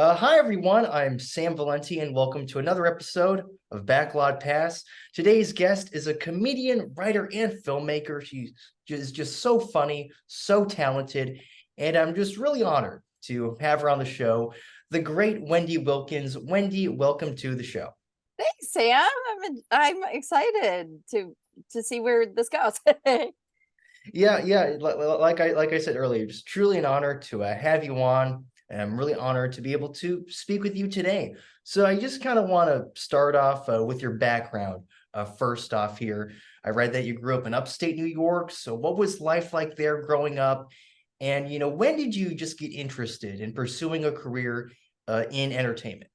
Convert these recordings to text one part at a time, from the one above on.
Hi, everyone. I'm Sam Valenti, and welcome to another episode of Backlot Pass. Today's guest is a comedian, writer, and filmmaker. She's just so funny, so talented, and I'm just really honored to have her on the show. The great Wendy Wilkins. Wendy, welcome to the show. Thanks, Sam. I'm excited to see where this goes. Yeah. Like I said earlier, just truly an honor to have you on. And I'm really honored to be able to speak with you today. So I just kind of want to start off with your background. First off, here, I read that you grew up in upstate New York. So what was life like there growing up? And when did you just get interested in pursuing a career in entertainment?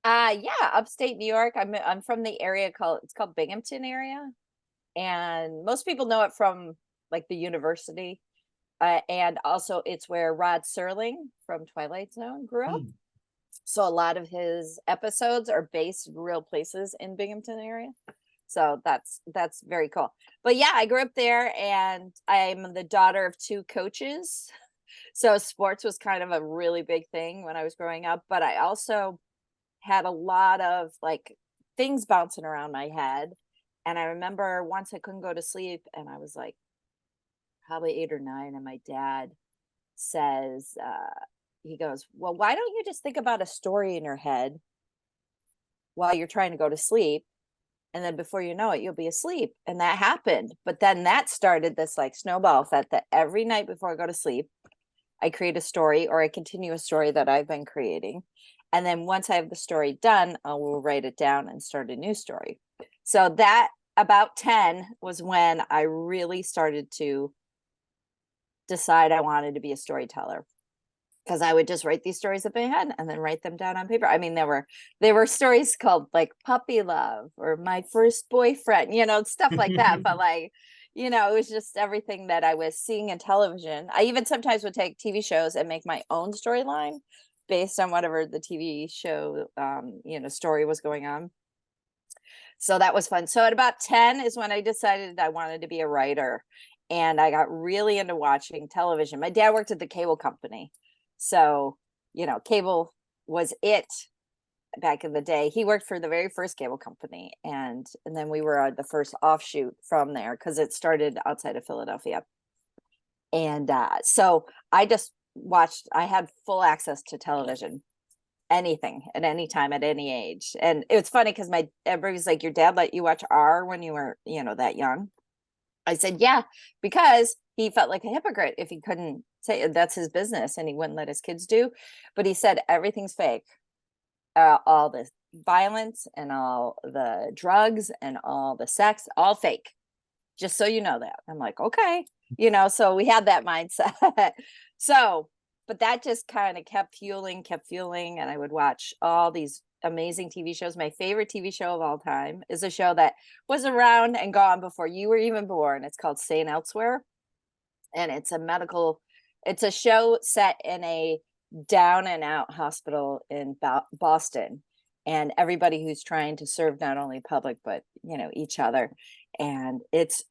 Yeah, upstate New York. I'm from the area called Binghamton area, and most people know it from like the university. And also it's where Rod Serling from Twilight Zone grew up. Hmm. So a lot of his episodes are based in real places in Binghamton area. So that's very cool. But yeah, I grew up there, and I'm the daughter of two coaches. So sports was kind of a really big thing when I was growing up, but I also had a lot of like things bouncing around my head. And I remember once I couldn't go to sleep, and I was like probably 8 or 9, and my dad says, he goes, "Well, why don't you just think about a story in your head while you're trying to go to sleep? And then before you know it, you'll be asleep." And that happened. But then that started this like snowball effect that every night before I go to sleep, I create a story, or I continue a story that I've been creating. And then once I have the story done, I will write it down and start a new story. So that about 10 was when I really started to decide I wanted to be a storyteller, because I would just write these stories up in my head and then write them down on paper. I mean, there were stories called like puppy love or my first boyfriend, stuff like that. But like, it was just everything that I was seeing in television. I even sometimes would take TV shows and make my own storyline based on whatever the TV show, story was going on. So that was fun. So at about 10 is when I decided I wanted to be a writer. And I got really into watching television. My dad worked at the cable company. So, cable was it back in the day. He worked for the very first cable company. And then we were the first offshoot from there because it started outside of Philadelphia. And so I just watched, I had full access to television, anything at any time at any age. And it was funny because everybody was like, your dad let you watch R when you were, that young? I said, yeah, because he felt like a hypocrite if he couldn't say that's his business and he wouldn't let his kids do. But he said, everything's fake. All the violence and all the drugs and all the sex, all fake. Just so you know that. I'm like, okay. So we had that mindset. So, but that just kind of kept fueling. And I would watch all these amazing TV shows. My favorite TV show of all time is a show that was around and gone before you were even born. It's called Staying Elsewhere. And it's a show set in a down and out hospital in Boston. And everybody who's trying to serve not only public, but, each other. And it's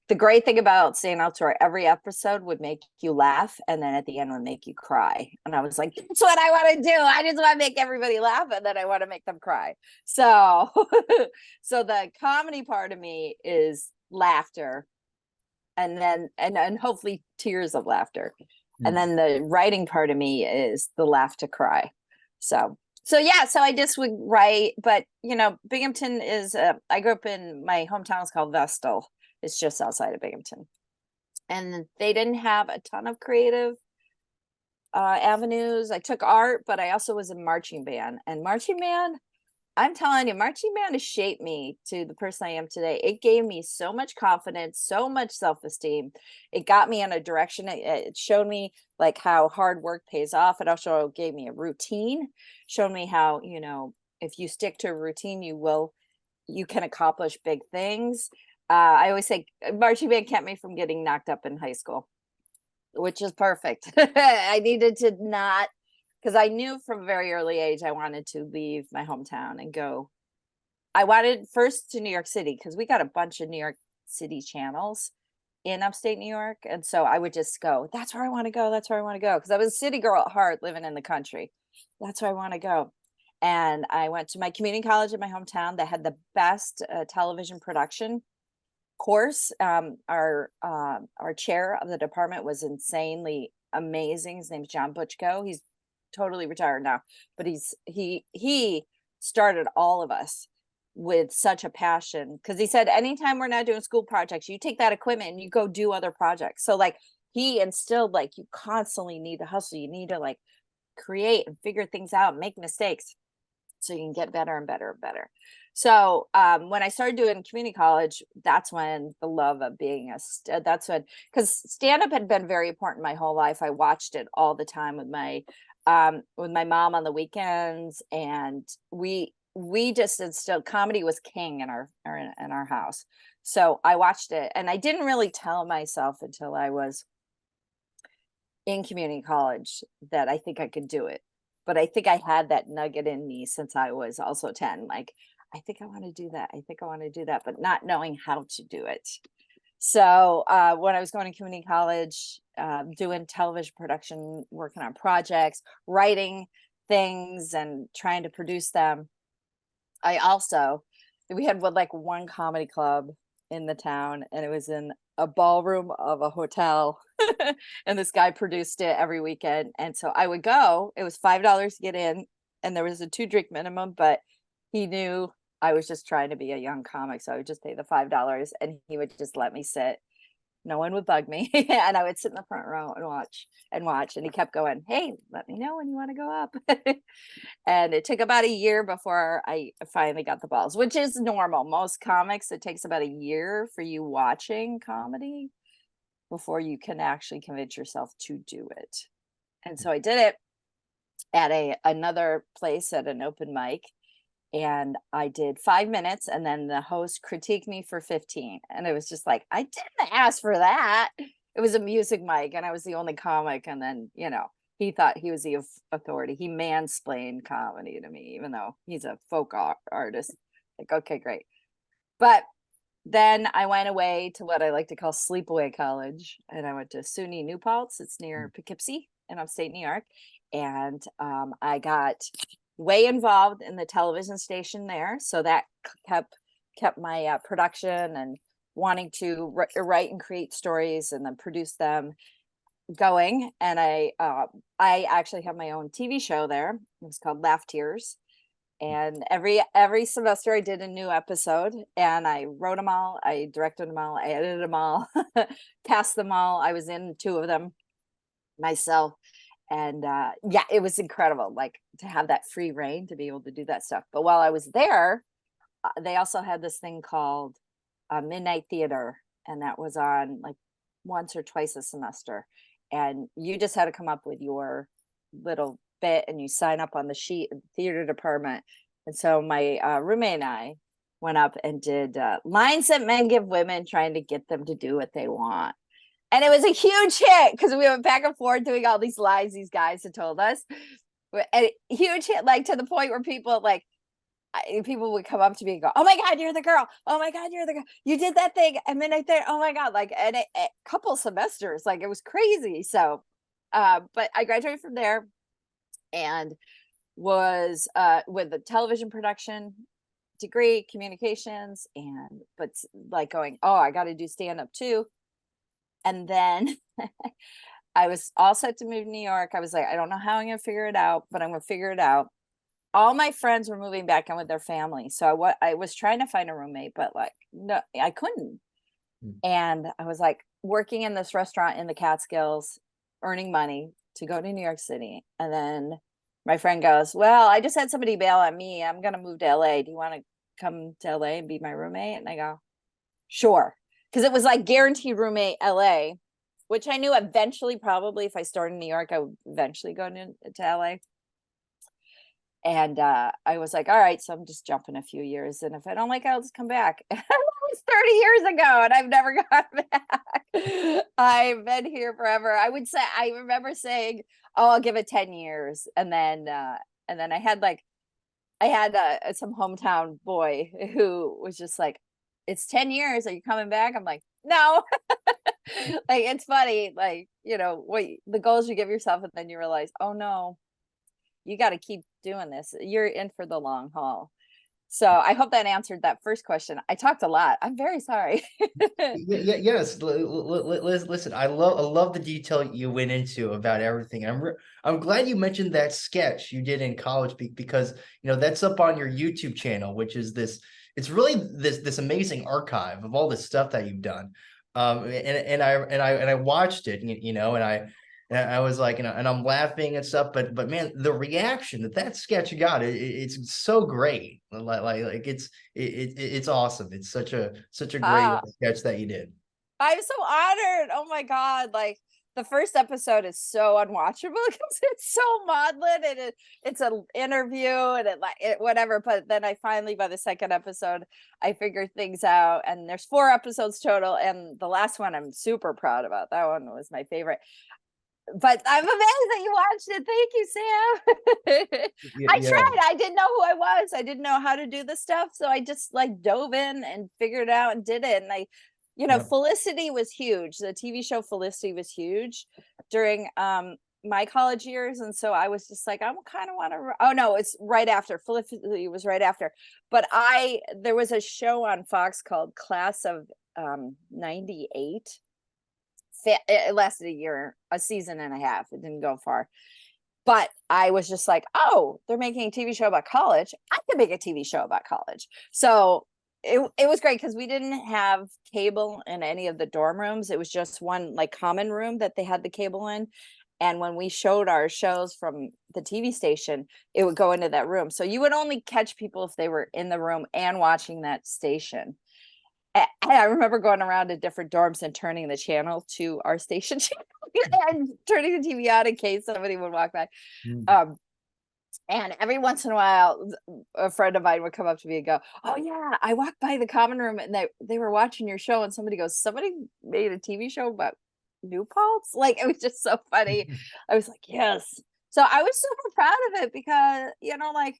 the great thing about Staying Elsewhere, every episode would make you laugh, and then at the end would make you cry. And I was like, that's what I want to do. I just want to make everybody laugh, and then I want to make them cry. So, so the comedy part of me is laughter, and then and hopefully tears of laughter. And then the writing part of me is the laugh to cry. So yeah, so I just would write, but Binghamton is, I grew up in, my hometown is called Vestal. It's just outside of Binghamton. And they didn't have a ton of creative avenues. I took art, but I also was in marching band. And marching band, I'm telling you, marching band has shaped me to the person I am today. It gave me so much confidence, so much self-esteem. It got me in a direction. It showed me like how hard work pays off. It also gave me a routine, showed me how, if you stick to a routine, you can accomplish big things. I always say marching band kept me from getting knocked up in high school, which is perfect. I needed to not, because I knew from a very early age I wanted to leave my hometown and go. I wanted first to New York City because we got a bunch of New York City channels in upstate New York. And so I would just go, that's where I want to go. That's where I want to go. Because I was a city girl at heart living in the country. that's where I want to go. And I went to my community college in my hometown that had the best television production course. Our chair of the department was insanely amazing. His name's John Butchko. He's totally retired now, but he started all of us with such a passion, because he said anytime we're not doing school projects, you take that equipment and you go do other projects. So like he instilled, like, you constantly need to hustle, you need to like create and figure things out, make mistakes, so you can get better and better and better. So when I started doing community college, that's when the love of being that's when, because stand-up had been very important my whole life. I watched it all the time with my mom on the weekends, and we just instilled comedy was king in our house. So I watched it, and I didn't really tell myself until I was in community college that I think I could do it. But I think I had that nugget in me since I was also 10. Like, I think I want to do that. I think I want to do that, but not knowing how to do it. So when I was going to community college, doing television production, working on projects, writing things and trying to produce them, we had like one comedy club in the town, and it was in a ballroom of a hotel. And this guy produced it every weekend. And so I would go, it was $5 to get in, and there was a 2-drink minimum, but he knew I was just trying to be a young comic. So I would just pay the $5 and he would just let me sit. No one would bug me. And I would sit in the front row and watch. And he kept going, hey, let me know when you want to go up. And it took about a year before I finally got the balls, which is normal. Most comics, it takes about a year for you watching comedy before you can actually convince yourself to do it. And so I did it at another place at an open mic, and I did 5 minutes, and then the host critiqued me for 15. And it was just like, I didn't ask for that. It was a music mic, and I was the only comic. And then, he thought he was the authority. He mansplained comedy to me, even though he's a folk artist. Like, okay, great. But then I went away to what I like to call sleepaway college, and I went to SUNY New Paltz. It's near Poughkeepsie in upstate New York. And I got way involved in the television station there, so that kept my production and wanting to write and create stories and then produce them going. And I actually have my own TV show there. It was called Laugh Tears, and every semester I did a new episode, and I wrote them all, I directed them all, I edited them all, cast them all. I was in 2 of them myself. And yeah, it was incredible, like, to have that free reign to be able to do that stuff. But while I was there, they also had this thing called Midnight Theater, and that was on like once or twice a semester. And you just had to come up with your little bit, and you sign up on the sheet in the theater department. And so my roommate and I went up and did lines that men give women, trying to get them to do what they want. And it was a huge hit, because we went back and forth doing all these lines these guys had told us. And huge hit, like, to the point where people would come up to me and go, oh my God, you're the girl. Oh my God, you're the girl. You did that thing at Midnight Theater. Oh my God. Like, and a couple semesters, like, it was crazy. So, but I graduated from there and was with a television production degree, communications, but like going, oh, I got to do stand-up too. And then I was all set to move to New York. I was like, I don't know how I'm going to figure it out, but I'm going to figure it out. All my friends were moving back in with their family. So I was trying to find a roommate, but like, no, I couldn't. And I was like working in this restaurant in the Catskills, earning money to go to New York City. And then my friend goes, well, I just had somebody bail on me. I'm going to move to LA. Do you want to come to LA and be my roommate? And I go, sure. Because it was like guaranteed roommate LA, which I knew eventually, probably if I started in New York, I would eventually go to LA. And I was like, all right, so I'm just jumping a few years. And if I don't like it, I'll just come back. That was 30 years ago, and I've never gone back. I've been here forever. I remember saying, oh, I'll give it 10 years. And then I had some hometown boy who was just like, it's 10 years. Are you coming back? I'm like, no. Like, it's funny, like, what the goals you give yourself, and then you realize, oh no, you got to keep doing this. You're in for the long haul. So I hope that answered that first question. I talked a lot. I'm very sorry. Yes. Listen, I love the detail you went into about everything. I'm glad you mentioned that sketch you did in college because that's up on your YouTube channel, which is it's really this amazing archive of all this stuff that you've done. And I watched it, and I was like, and I'm laughing and stuff, but man, the reaction that sketch got, it's so great. Like it's awesome. It's such a great Ah, sketch that you did. I'm so honored. Oh my God. Like the first episode is so unwatchable because it's so maudlin and it's an interview and whatever. But then I finally, by the second episode, I figured things out, and there's 4 episodes total. And the last one I'm super proud about. That one was my favorite. But I'm amazed that you watched it. Thank you, Sam. I Yeah, tried. I didn't know who I was. I didn't know how to do this stuff. So I just like dove in and figured it out and did it. And yeah. Felicity was huge. The TV show Felicity was huge during my college years. And so I was just like, I kind of want to, oh no, it's right after. Felicity was right after. But there was a show on Fox called Class of 98. It lasted a season and a half. It didn't go far. But I was just like, oh, they're making a TV show about college. I could make a TV show about college. So it was great because we didn't have cable in any of the dorm rooms. It was just one like common room that they had the cable in. And when we showed our shows from the TV station, it would go into that room. So you would only catch people if they were in the room and watching that station. And I remember going around to different dorms and turning the channel to our station channel and turning the TV on in case somebody would walk by. Mm. And every once in a while, a friend of mine would come up to me and go, "Oh yeah, I walked by the common room and they were watching your show." And somebody goes, "Somebody made a TV show about New Paltz?" Like it was just so funny. I was like, "Yes." So I was super proud of it because like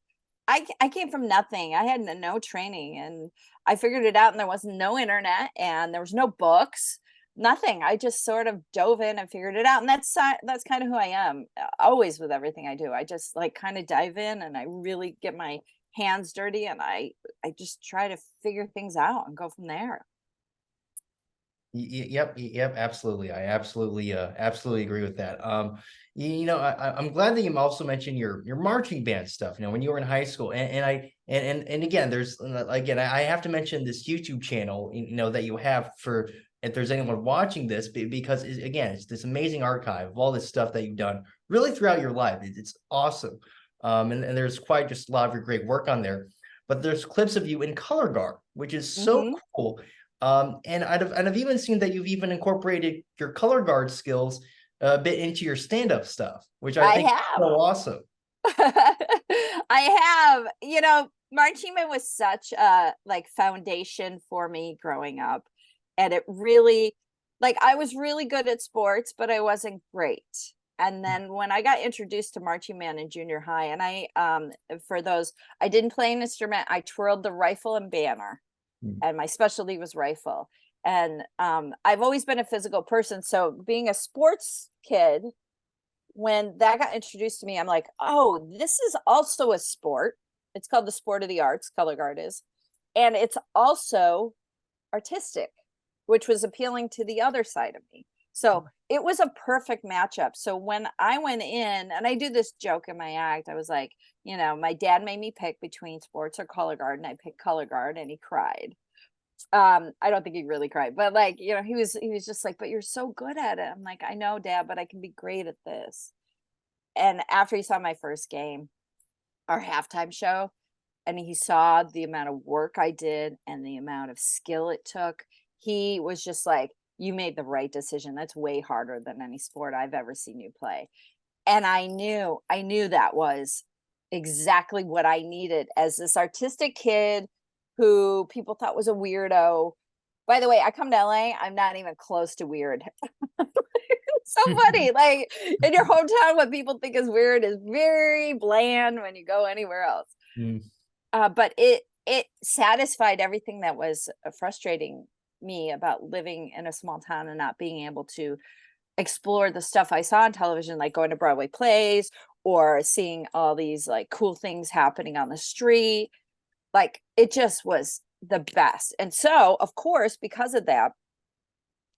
I came from nothing. I had no training, and I figured it out. And there was no internet, and there was no books. Nothing. I just sort of dove in and figured it out. And that's kind of who I am, always with everything I do. I just like kind of dive in and I really get my hands dirty, and I just try to figure things out and go from there. Yep, absolutely. I absolutely agree with that. I'm glad that you also mentioned your marching band stuff, when you were in high school. And again, I have to mention this YouTube channel, that you have for, if there's anyone watching this, because again, it's this amazing archive of all this stuff that you've done really throughout your life. It's awesome. And there's quite just a lot of your great work on there. But there's clips of you in color guard, which is so Hmm. cool. And I've even seen that you've even incorporated your color guard skills a bit into your stand-up stuff, which I I think is so have. awesome. I have. Marching band was such a like foundation for me growing up. And it really, like, I was really good at sports, but I wasn't great. And then when I got introduced to marching band in junior high, and I didn't play an instrument. I twirled the rifle and banner, Mm. and my specialty was rifle. And I've always been a physical person. So being a sports kid, when that got introduced to me, I'm like, oh, this is also a sport. It's called the sport of the arts, color guard is. And it's also artistic, which was appealing to the other side of me. So it was a perfect matchup. So when I went in, and I do this joke in my act, I was like, my dad made me pick between sports or color guard, and I picked color guard, and he cried. I don't think he really cried, but like, he was just like, "But you're so good at it." I'm like, "I know, Dad, but I can be great at this." And after he saw my first game, our halftime show, and he saw the amount of work I did and the amount of skill it took, he was just like, "You made the right decision. That's way harder than any sport I've ever seen you play." And I knew that was exactly what I needed as this artistic kid who people thought was a weirdo. By the way, I come to LA, I'm not even close to weird. It's so funny. Like in your hometown, what people think is weird is very bland when you go anywhere else. Mm. But it satisfied everything that was frustrating me about living in a small town and not being able to explore the stuff I saw on television, like going to Broadway plays or seeing all these like cool things happening on the street. Like it just was the best. And so, of course, because of that,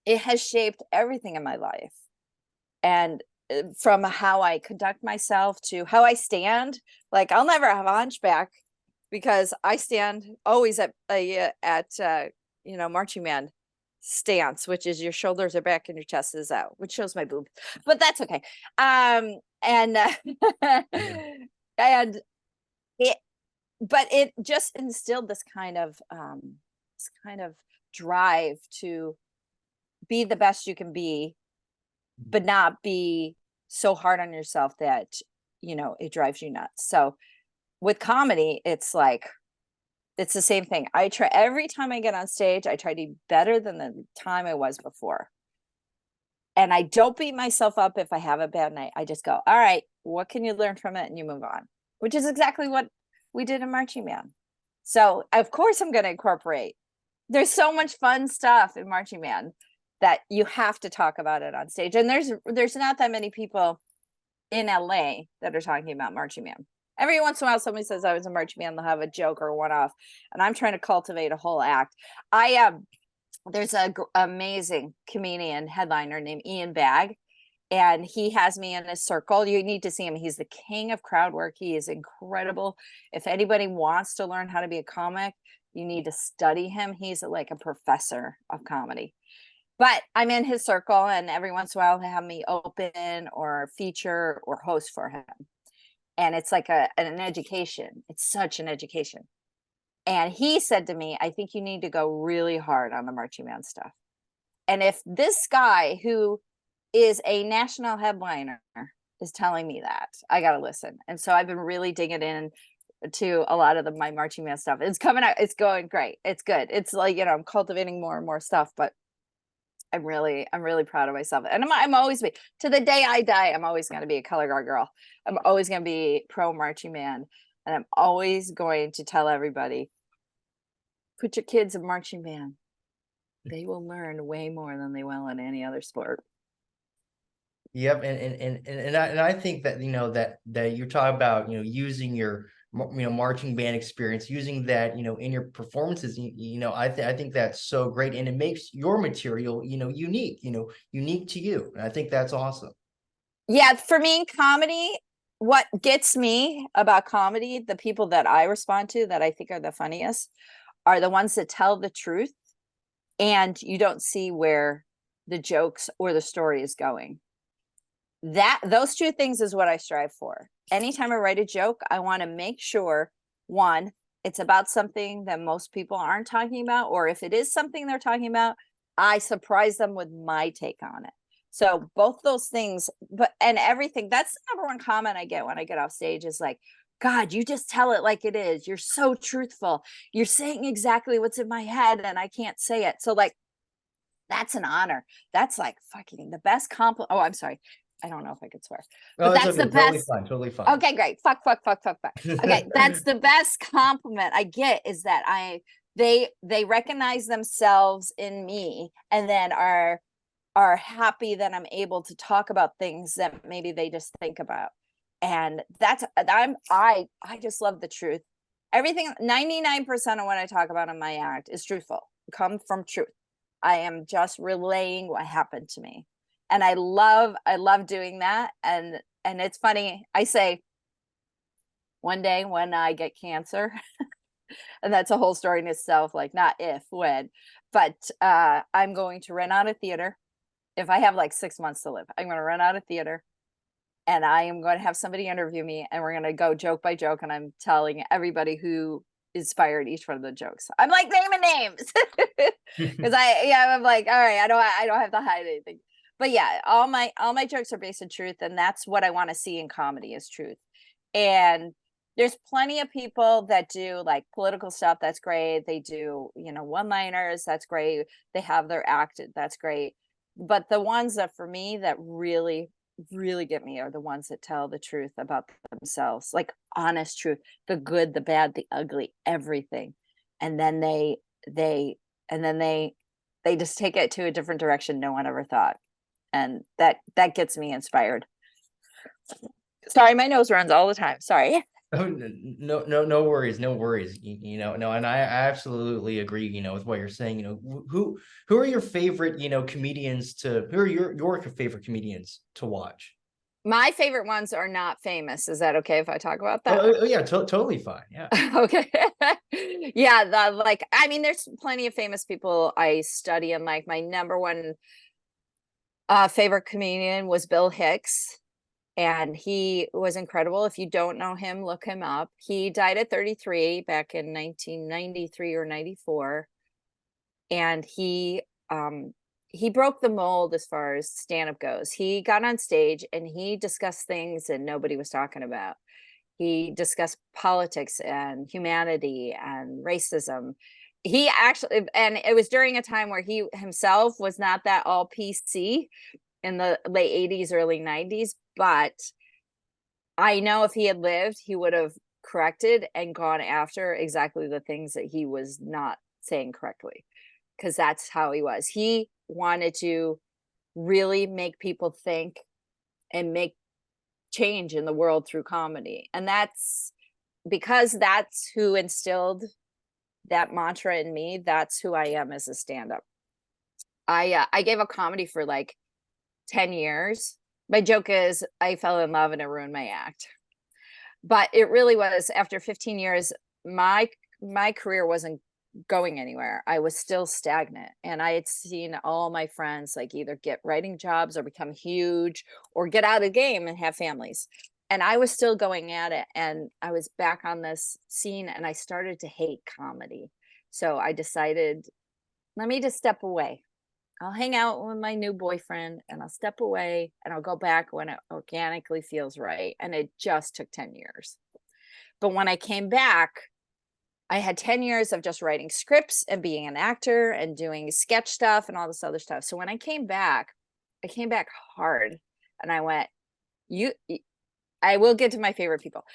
it has shaped everything in my life. And from how I conduct myself to how I stand, like I'll never have a hunchback because I stand always at marching band stance, which is your shoulders are back and your chest is out, which shows my boob, but that's okay. And and it, but it just instilled this kind of drive to be the best you can be, but not be so hard on yourself that it drives you nuts. So with comedy, it's like it's the same thing. I try every time I get on stage, I try to be better than the time I was before. And I don't beat myself up if I have a bad night. I just go, all right, what can you learn from it? And you move on, which is exactly what we did in marching band. So of course I'm going to incorporate. There's so much fun stuff in marching band that you have to talk about it on stage. And there's not that many people in LA that are talking about marching band. Every once in a while, somebody says I was a marching band, they'll have a joke or one off, and I'm trying to cultivate a whole act. There's a amazing comedian headliner named Ian Bagg, and he has me in his circle. You need to see him. He's the king of crowd work. He is incredible. If anybody wants to learn how to be a comic, you need to study him. He's like a professor of comedy. But I'm in his circle, and every once in a while he'll have me open or feature or host for him. And it's like an education. It's such an education. And he said to me, I think you need to go really hard on the marching band stuff. And if this guy who is a national headliner is telling me that, I got to listen. And so I've been really digging in to a lot of my marching band stuff. It's coming out. It's going great. It's good. It's like, I'm cultivating more and more stuff, but I'm really proud of myself. And I'm always to the day I die, I'm always going to be a color guard girl. I'm always going to be pro marching band. And I'm always going to tell everybody, put your kids in marching band. They will learn way more than they will in any other sport. Yep, and I think that that you're talking about using your marching band experience, using that in your performances. I think that's so great, and it makes your material unique, unique to you, and I think that's awesome. Yeah, for me, comedy. What gets me about comedy, the people that I respond to that I think are the funniest, are the ones that tell the truth, and you don't see where the jokes or the story is going. Those two things is what I strive for. Anytime I write a joke, I want to make sure, one, it's about something that most people aren't talking about, or if it is something they're talking about, I surprise them with my take on it. So both those things, and everything, that's the number one comment I get when I get off stage is like, God, you just tell it like it is. You're so truthful. You're saying exactly what's in my head and I can't say it. So like, that's an honor. That's like fucking the best compliment. Oh, I'm sorry. I don't know if I could swear, but Oh, it's that's okay. the best. Totally fine. Okay, great. Fuck. Okay, that's the best compliment I get is that they recognize themselves in me and then are happy that I'm able to talk about things that maybe they just think about. And I just love the truth. Everything, 99% of what I talk about in my act is truthful, come from truth. I am just relaying what happened to me. And I love doing that. And it's funny. I say one day when I get cancer, and that's a whole story in itself, like not if, when, but I'm going to rent out a theater. If I have like 6 months to live, I'm going to rent out a theater and I am going to have somebody interview me and we're going to go joke by joke. And I'm telling everybody who inspired each one of the jokes. I'm like naming names because I'm like, all right, I don't have to hide anything. But yeah, all my jokes are based in truth, and that's what I want to see in comedy is truth. And there's plenty of people that do like political stuff. That's great. They do, one-liners. That's great. They have their act. That's great. But the ones that for me that really, really get me are the ones that tell the truth about themselves, like honest truth, the good, the bad, the ugly, everything. And then they just take it to a different direction no one ever thought. And that gets me inspired. Sorry, my nose runs all the time. Sorry. Oh, no worries, no worries. No, and I absolutely agree, with what you're saying. Who are your favorite, comedians who are your favorite comedians to watch? My favorite ones are not famous. Is that okay if I talk about Oh, that? oh, yeah, totally fine. Yeah. Okay. Yeah, I mean, there's plenty of famous people I study, and like my number one favorite comedian was Bill Hicks, and he was incredible. If you don't know him, look him up. He died at 33 back in 1993 or 94, and he broke the mold as far as stand-up goes. He got on stage and he discussed things that nobody was talking about. He discussed politics and humanity and racism. He actually, and it was during a time where he himself was not that all PC in the late 80s, early 90s, but I know if he had lived, he would have corrected and gone after exactly the things that he was not saying correctly, because that's how he was. He wanted to really make people think and make change in the world through comedy. And that's because that's who instilled that mantra in me. That's who I am as a stand-up. I gave up comedy for like 10 years. My joke is I fell in love and it ruined my act. But it really was after 15 years, my career wasn't going anywhere. I was still stagnant, and I had seen all my friends like either get writing jobs or become huge or get out of the game and have families. And I was still going at it, and I was back on this scene, and I started to hate comedy. So I decided, let me just step away. I'll hang out with my new boyfriend and I'll step away and I'll go back when it organically feels right. And it just took 10 years. But when I came back, I had 10 years of just writing scripts and being an actor and doing sketch stuff and all this other stuff. So when I came back hard, and I went, you, I will get to my favorite people.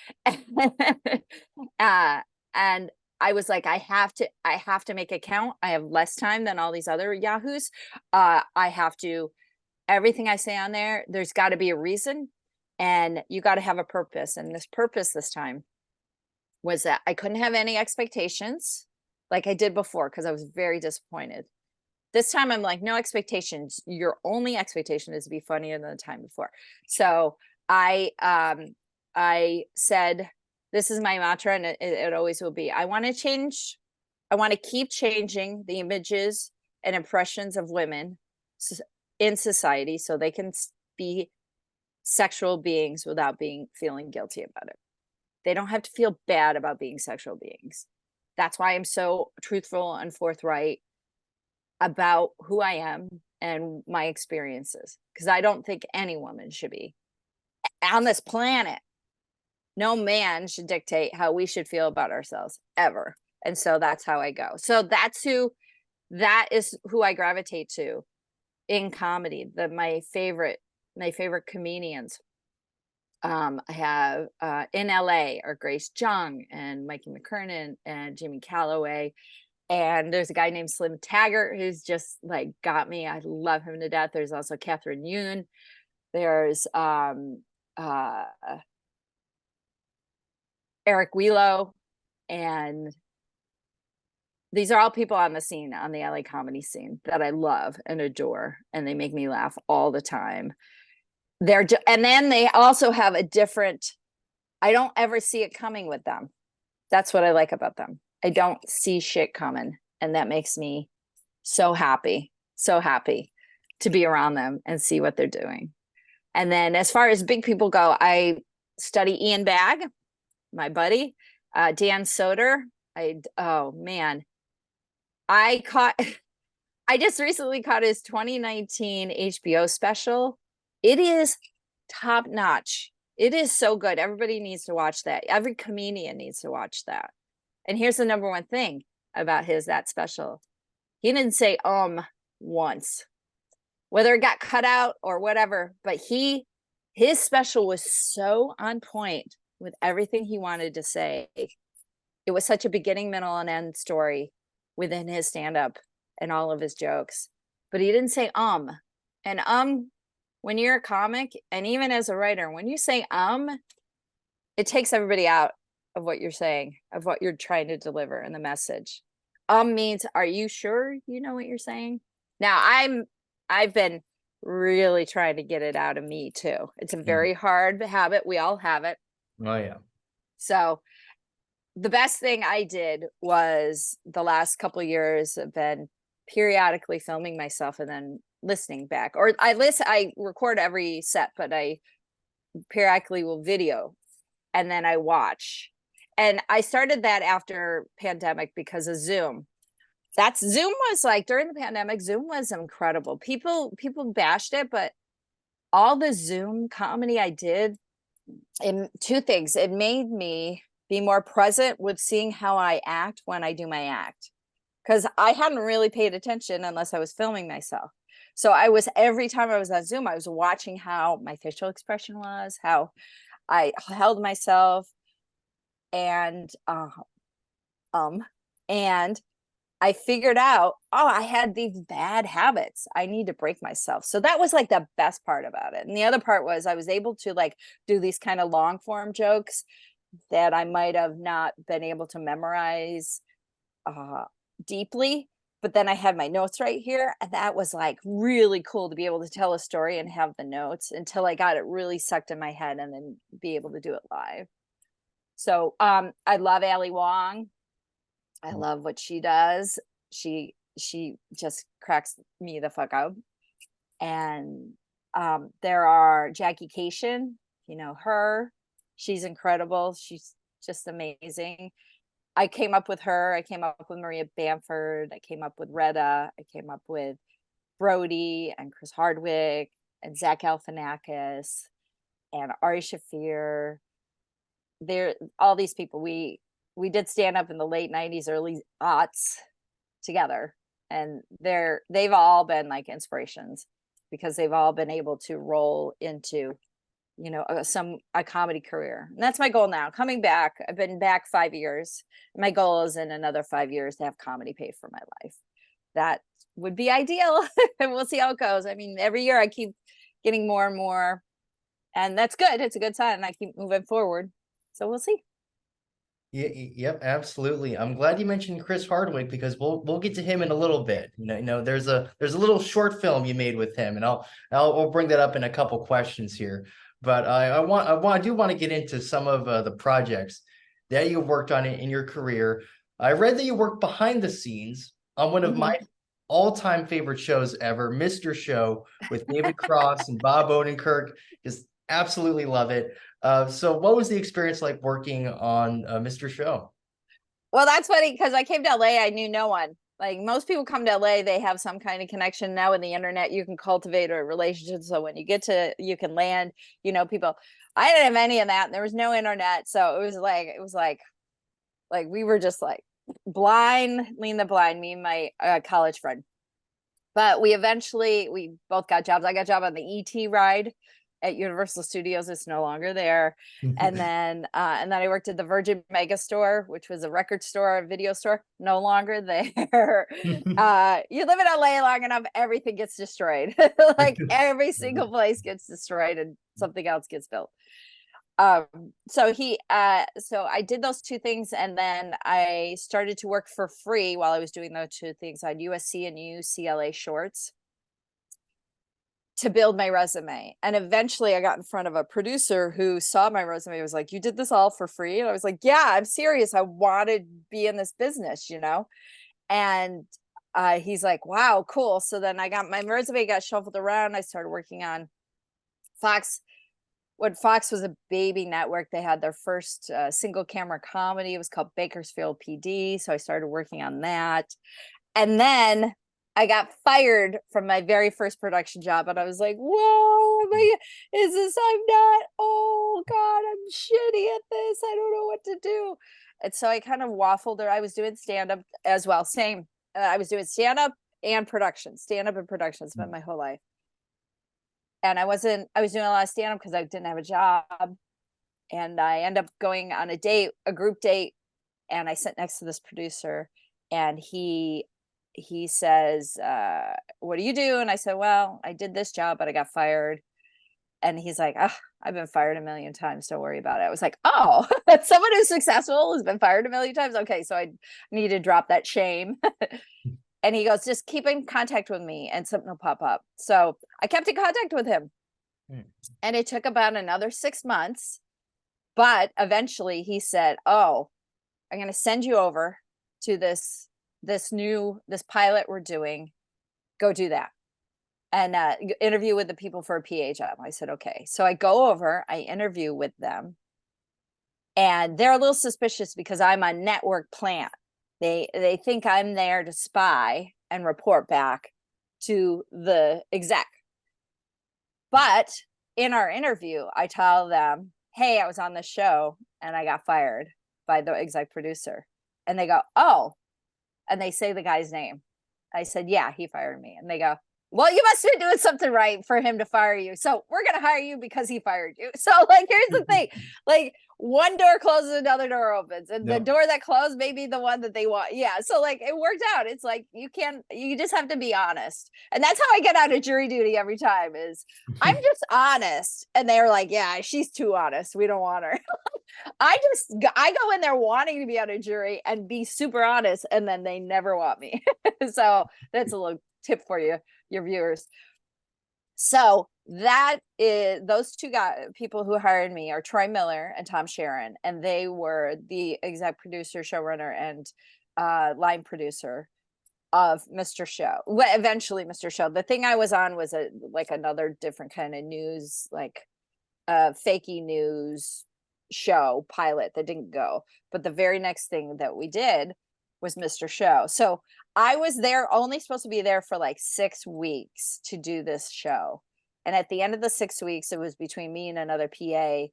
And I was like, I have to make it count. I have less time than all these other yahoos. I have to, everything I say on there, there's got to be a reason, and you got to have a purpose. And this purpose this time was that I couldn't have any expectations like I did before, because I was very disappointed. This time I'm like, no expectations. Your only expectation is to be funnier than the time before. So I said, this is my mantra, and it always will be. I want to change. I want to keep changing the images and impressions of women in society so they can be sexual beings without feeling guilty about it. They don't have to feel bad about being sexual beings. That's why I'm so truthful and forthright about who I am and my experiences, because I don't think any woman should be on this planet. No man should dictate how we should feel about ourselves ever. And so that's how I go. So that is who I gravitate to in comedy. My favorite comedians. I have in LA are Grace Jung and Mikey McKernan and Jimmy Calloway. And there's a guy named Slim Taggart who's just like got me. I love him to death. There's also Catherine Yoon. There's Eric Wheelo, and these are all people on the scene, on the LA comedy scene, that I love and adore, and they make me laugh all the time. And then they also have a different, I don't ever see it coming with them. That's what I like about them. I don't see shit coming, and that makes me so happy to be around them and see what they're doing. And then as far as big people go, I study Ian Bagg, my buddy, Dan Soder. Oh man, I just recently caught his 2019 HBO special. It is top notch. It is so good. Everybody needs to watch that. Every comedian needs to watch that. And here's the number one thing about that special. He didn't say once, whether it got cut out or whatever, but his special was so on point with everything he wanted to say. It was such a beginning, middle, and end story within his stand-up and all of his jokes. But he didn't say and when you're a comic and even as a writer, when you say it takes everybody out of what you're saying, of what you're trying to deliver and the message. Means, are you sure you know what you're saying? Now I've been really trying to get it out of me too. It's a very hard habit. We all have it. Oh yeah. So the best thing I did was the last couple of years have been periodically filming myself and then listening back. Or I record every set, but I periodically will video and then I watch. And I started that after pandemic because of Zoom. Zoom was like, during the pandemic, Zoom was incredible. People bashed it, but all the Zoom comedy I did, in two things. It made me be more present with seeing how I act when I do my act. Because I hadn't really paid attention unless I was filming myself. So every time I was on Zoom, I was watching how my facial expression was, how I held myself, and and I figured out, I had these bad habits. I need to break myself. So that was like the best part about it. And the other part was I was able to like do these kind of long form jokes that I might have not been able to memorize deeply. But then I had my notes right here. And that was like really cool to be able to tell a story and have the notes until I got it really sucked in my head and then be able to do it live. So I love Ali Wong. I love what she does. She just cracks me the fuck up. And there are Jackie Cation, you know her. She's incredible. She's just amazing. I came up with her. I came up with Maria Bamford. I came up with Retta. I came up with Brody and Chris Hardwick and Zach Galifianakis and Ari Shafir. They're all these people. We did stand up in the late 90s, early aughts together. And they've all been like inspirations because they've all been able to roll into, you know, a comedy career. And that's my goal now. Coming back, I've been back 5 years. My goal is in another 5 years to have comedy pay for my life. That would be ideal. And we'll see how it goes. I mean, every year I keep getting more and more. And that's good. It's a good sign. And I keep moving forward. So we'll see. Yeah, yep, absolutely. I'm glad you mentioned Chris Hardwick because we'll get to him in a little bit. There's a little short film you made with him, and I'll bring that up in a couple questions here. But I do want to get into some of the projects that you've worked on in your career. I read that you worked behind the scenes on one of my all-time favorite shows ever, Mr. Show, with David Cross and Bob Odenkirk. Just absolutely love it. So what was the experience like working on Mr. Show? Well, that's funny because I came to LA, I knew no one. Like most people come to LA, they have some kind of connection. Now with the internet, you can cultivate a relationship. So when you can land, people. I didn't have any of that. There was no internet. So it was like we were just like lean the blind, me and my college friend. But we both got jobs. I got a job on the ET ride at Universal Studios. It's no longer there. And then I worked at the Virgin Mega Store, which was a record store, a video store, no longer there. You live in LA long enough, everything gets destroyed. Like every single place gets destroyed and something else gets built. So I did those two things, and then I started to work for free while I was doing those two things on USC and UCLA shorts to build my resume. And eventually I got in front of a producer who saw my resume. He was like, "You did this all for free?" And I was like, "Yeah, I'm serious. I want to be in this business, And he's like, "Wow, cool." So then my resume got shuffled around. I started working on Fox. When Fox was a baby network, they had their first single camera comedy. It was called Bakersfield PD. So I started working on that. And then I got fired from my very first production job. And I was like, whoa, oh God, I'm shitty at this. I don't know what to do. And so I kind of waffled, or I was doing stand-up as well. Same. I was doing stand-up and production. Stand-up and production. Spent my whole life. And I was doing a lot of stand-up because I didn't have a job. And I ended up going on a group date, and I sat next to this producer, and he says, "What do you do?" And I said, "Well, I did this job, but I got fired. And he's like, oh, I've been fired a million times. Don't worry about it. I was like, oh, someone who's successful has been fired a million times. Okay, so I need to drop that shame. And he goes, just keep in contact with me and something will pop up. So I kept in contact with him. And it took about another 6 months. But eventually he said, oh, I'm going to send you over to this pilot we're doing. Go do that. And interview with the people for a PA job. I said, okay. So I go over, I interview with them. And they're a little suspicious because I'm a network plant. They think I'm there to spy and report back to the exec. But in our interview, I tell them, hey, I was on the show and I got fired by the exec producer. And they go, oh, and they say the guy's name. I said, yeah, he fired me. And they go, well, you must have been doing something right for him to fire you. So we're going to hire you because he fired you. So like, here's the thing, like one door closes, another door opens, and the door that closed may be the one that they want. Yeah. So like it worked out. It's like, you just have to be honest. And that's how I get out of jury duty every time is I'm just honest. And they're like, yeah, she's too honest. We don't want her. I go in there wanting to be on a jury and be super honest. And then they never want me. So that's a little tip for you, your viewers. So that is those two people who hired me are Troy Miller and Tom Sharon, and they were the exec producer, showrunner, and line producer of Mr. Show. Well, eventually Mr. Show. The thing I was on was another different kind of news, like fakey news show pilot that didn't go. But the very next thing that we did was Mr. Show. So I was there only supposed to be there for like 6 weeks to do this show. And at the end of the 6 weeks, it was between me and another PA.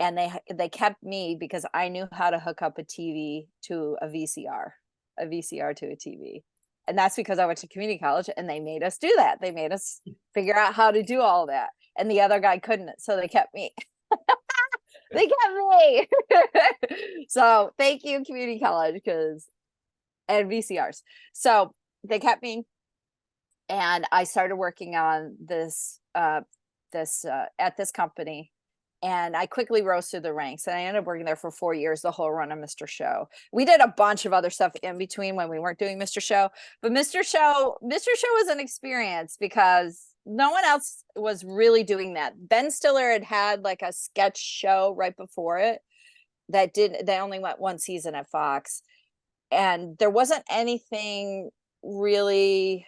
And they kept me because I knew how to hook up a TV to a VCR to a TV. And that's because I went to community college and they made us do that. They made us figure out how to do all that. And the other guy couldn't. So they kept me. They kept me. So thank you, community college, and VCRs. So they kept me, and I started working on this at this company, and I quickly rose through the ranks, and I ended up working there for 4 years, the whole run of Mr. Show. We did a bunch of other stuff in between when we weren't doing Mr. Show, but Mr. Show was an experience because no one else was really doing that. Ben Stiller had like a sketch show right before it they only went one season at Fox. And there wasn't anything really.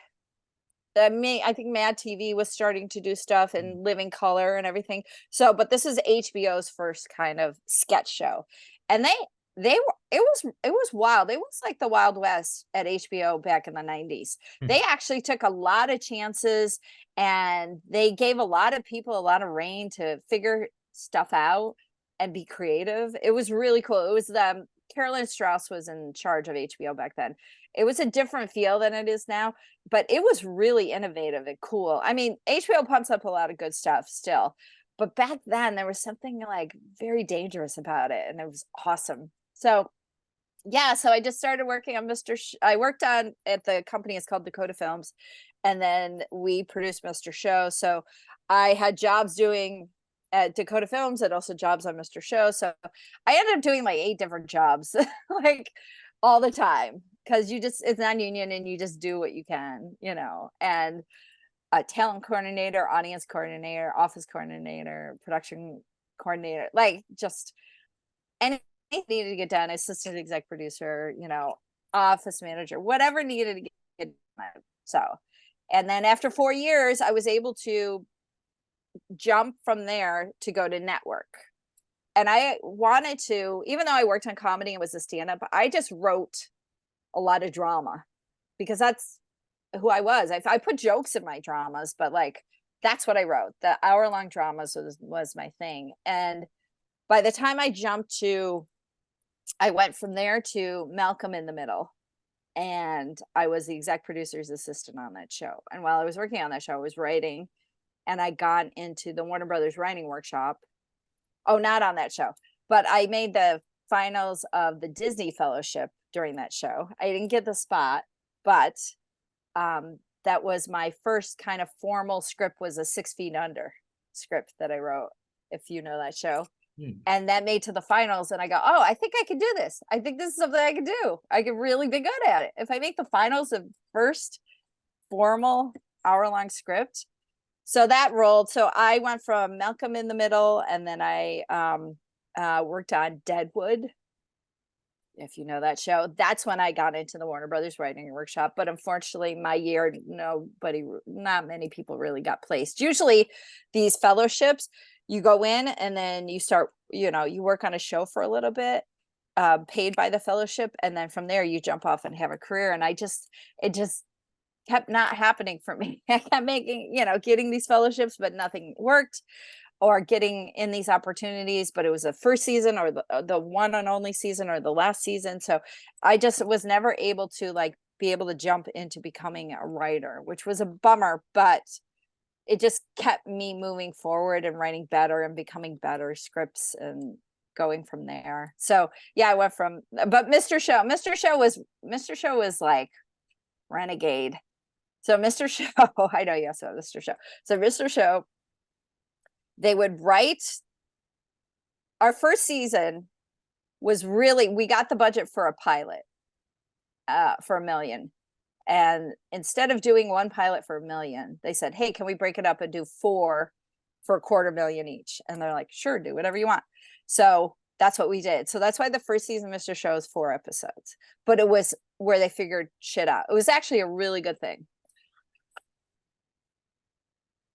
I think Mad TV was starting to do stuff and Living Color and everything. So, but this is HBO's first kind of sketch show, and it was wild. It was like the Wild West at HBO back in the 90s. They actually took a lot of chances, and they gave a lot of people a lot of reign to figure stuff out and be creative. It was really cool. It was Carolyn Strauss was in charge of HBO back then. It was a different feel than it is now, but it was really innovative and cool. I mean, HBO pumps up a lot of good stuff still, but back then there was something like very dangerous about it, and it was awesome. So yeah, so I just started working on I worked on at the company, it's called Dakota Films, and then we produced Mr. Show. So I had jobs doing at Dakota Films and also jobs on Mr. Show. So I ended up doing like 8 different jobs, like all the time, because it's non-union and you just do what you can, and a talent coordinator, audience coordinator, office coordinator, production coordinator, like just anything needed to get done, assistant exec producer, office manager, whatever needed to get done. So, and then after 4 years, I was able to jump from there to go to network. And I wanted to, even though I worked on comedy and was a stand-up, I just wrote a lot of drama because that's who I was. I put jokes in my dramas, but like that's what I wrote. The hour-long dramas was my thing. And by the time I went from there to Malcolm in the Middle, and I was the exec producer's assistant on that show. And while I was working on that show, I was writing, and I got into the Warner Brothers writing workshop. Oh, not on that show, but I made the finals of the Disney Fellowship during that show. I didn't get the spot, but that was my first kind of formal script, was a 6 Feet Under. script that I wrote, if you know that show. Hmm. And that made to the finals. And I go, oh, I think I can do this. I think this is something I can do. I could really be good at it. If I make the finals of first formal hour-long script. So that rolled. So I went from Malcolm in the Middle, and then I worked on Deadwood, if you know that show. That's when I got into the Warner Brothers writing workshop. But unfortunately, my year, not many people really got placed. Usually these fellowships, you go in and then you start, you work on a show for a little bit, paid by the fellowship. And then from there you jump off and have a career. And it just kept not happening for me. I kept making, getting these fellowships, but nothing worked, or getting in these opportunities, but it was the first season or the one and only season or the last season. So I just was never able to be able to jump into becoming a writer, which was a bummer, but it just kept me moving forward and writing better and becoming better scripts and going from there. So yeah, I went from, but Mr. Show was like renegade. So Mr. Show, I know you asked about Mr. Show. So Mr. Show, they would write, our first season was really, we got the budget for a pilot for $1 million. And instead of doing one pilot for $1 million, they said, hey, can we break it up and do 4 for $250,000 each? And they're like, sure, do whatever you want. So that's what we did. So that's why the first season of Mr. Show is 4 episodes, but it was where they figured shit out. It was actually a really good thing,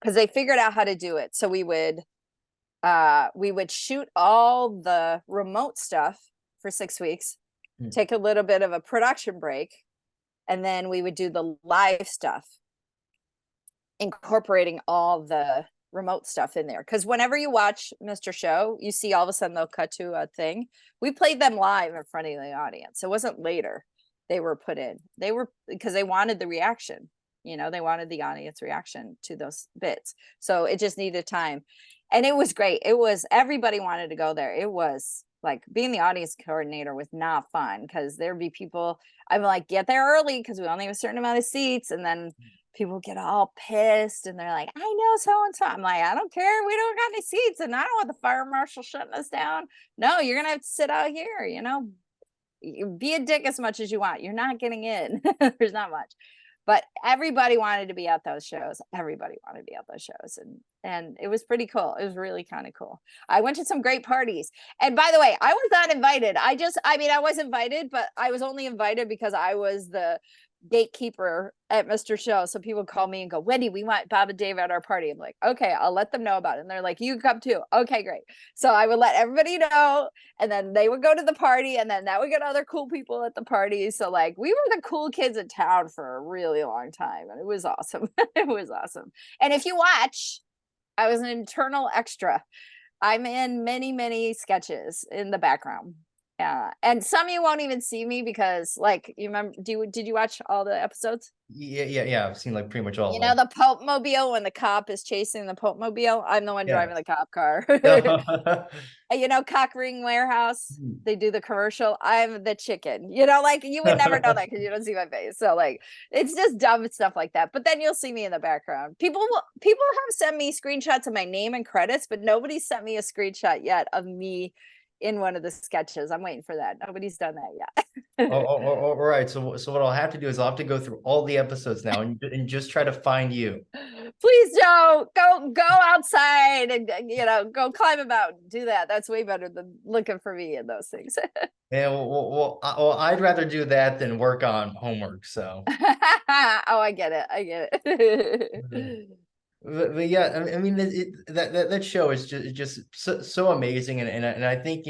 because they figured out how to do it. So we would shoot all the remote stuff for 6 weeks, take a little bit of a production break, and then we would do the live stuff, incorporating all the remote stuff in there. Because whenever you watch Mr. Show, you see all of a sudden they'll cut to a thing. We played them live in front of the audience. It wasn't later they were put in. They were, because they wanted the reaction. They wanted the audience reaction to those bits. So it just needed time. And it was great. Everybody wanted to go there. It was like being the audience coordinator was not fun, because there'd be people, I'm like, get there early because we only have a certain amount of seats. And then people get all pissed and they're like, I know so-and-so. I'm like, I don't care. We don't got any seats, and I don't want the fire marshal shutting us down. No, you're going to have to sit out here, be a dick as much as you want. You're not getting in. There's not much. But everybody wanted to be at those shows. And it was pretty cool. It was really kind of cool. I went to some great parties. And by the way, I was not invited. I was invited, but I was only invited because I was the gatekeeper at Mr. Show. So people call me and go, Wendy, we want Bob and Dave at our party. I'm like, okay, I'll let them know about it. And they're like, you can come too. Okay, great. So I would let everybody know, and then they would go to the party, and then that would get other cool people at the party. So we were the cool kids in town for a really long time, and it was awesome. It was awesome. And if you watch, I was an internal extra. I'm in many, many sketches in the background. Yeah, and some you won't even see me because, you remember? Did you watch all the episodes? Yeah. I've seen pretty much all. The Pope Mobile, when the cop is chasing the Pope Mobile, I'm the one driving the cop car. Cock Ring Warehouse, they do the commercial. I'm the chicken. You would never know that because you don't see my face. So it's just dumb stuff like that. But then you'll see me in the background. People have sent me screenshots of my name and credits, but nobody's sent me a screenshot yet of me in one of the sketches. I'm waiting for that. Nobody's done that yet. All right. So what I'll have to do is I'll have to go through all the episodes now and just try to find you. Please don't go outside and go climb a mountain. Do that. That's way better than looking for me in those things. Yeah. Well, I'd rather do that than work on homework. So. Oh, I get it. But yeah, I mean that show is just so amazing, and I think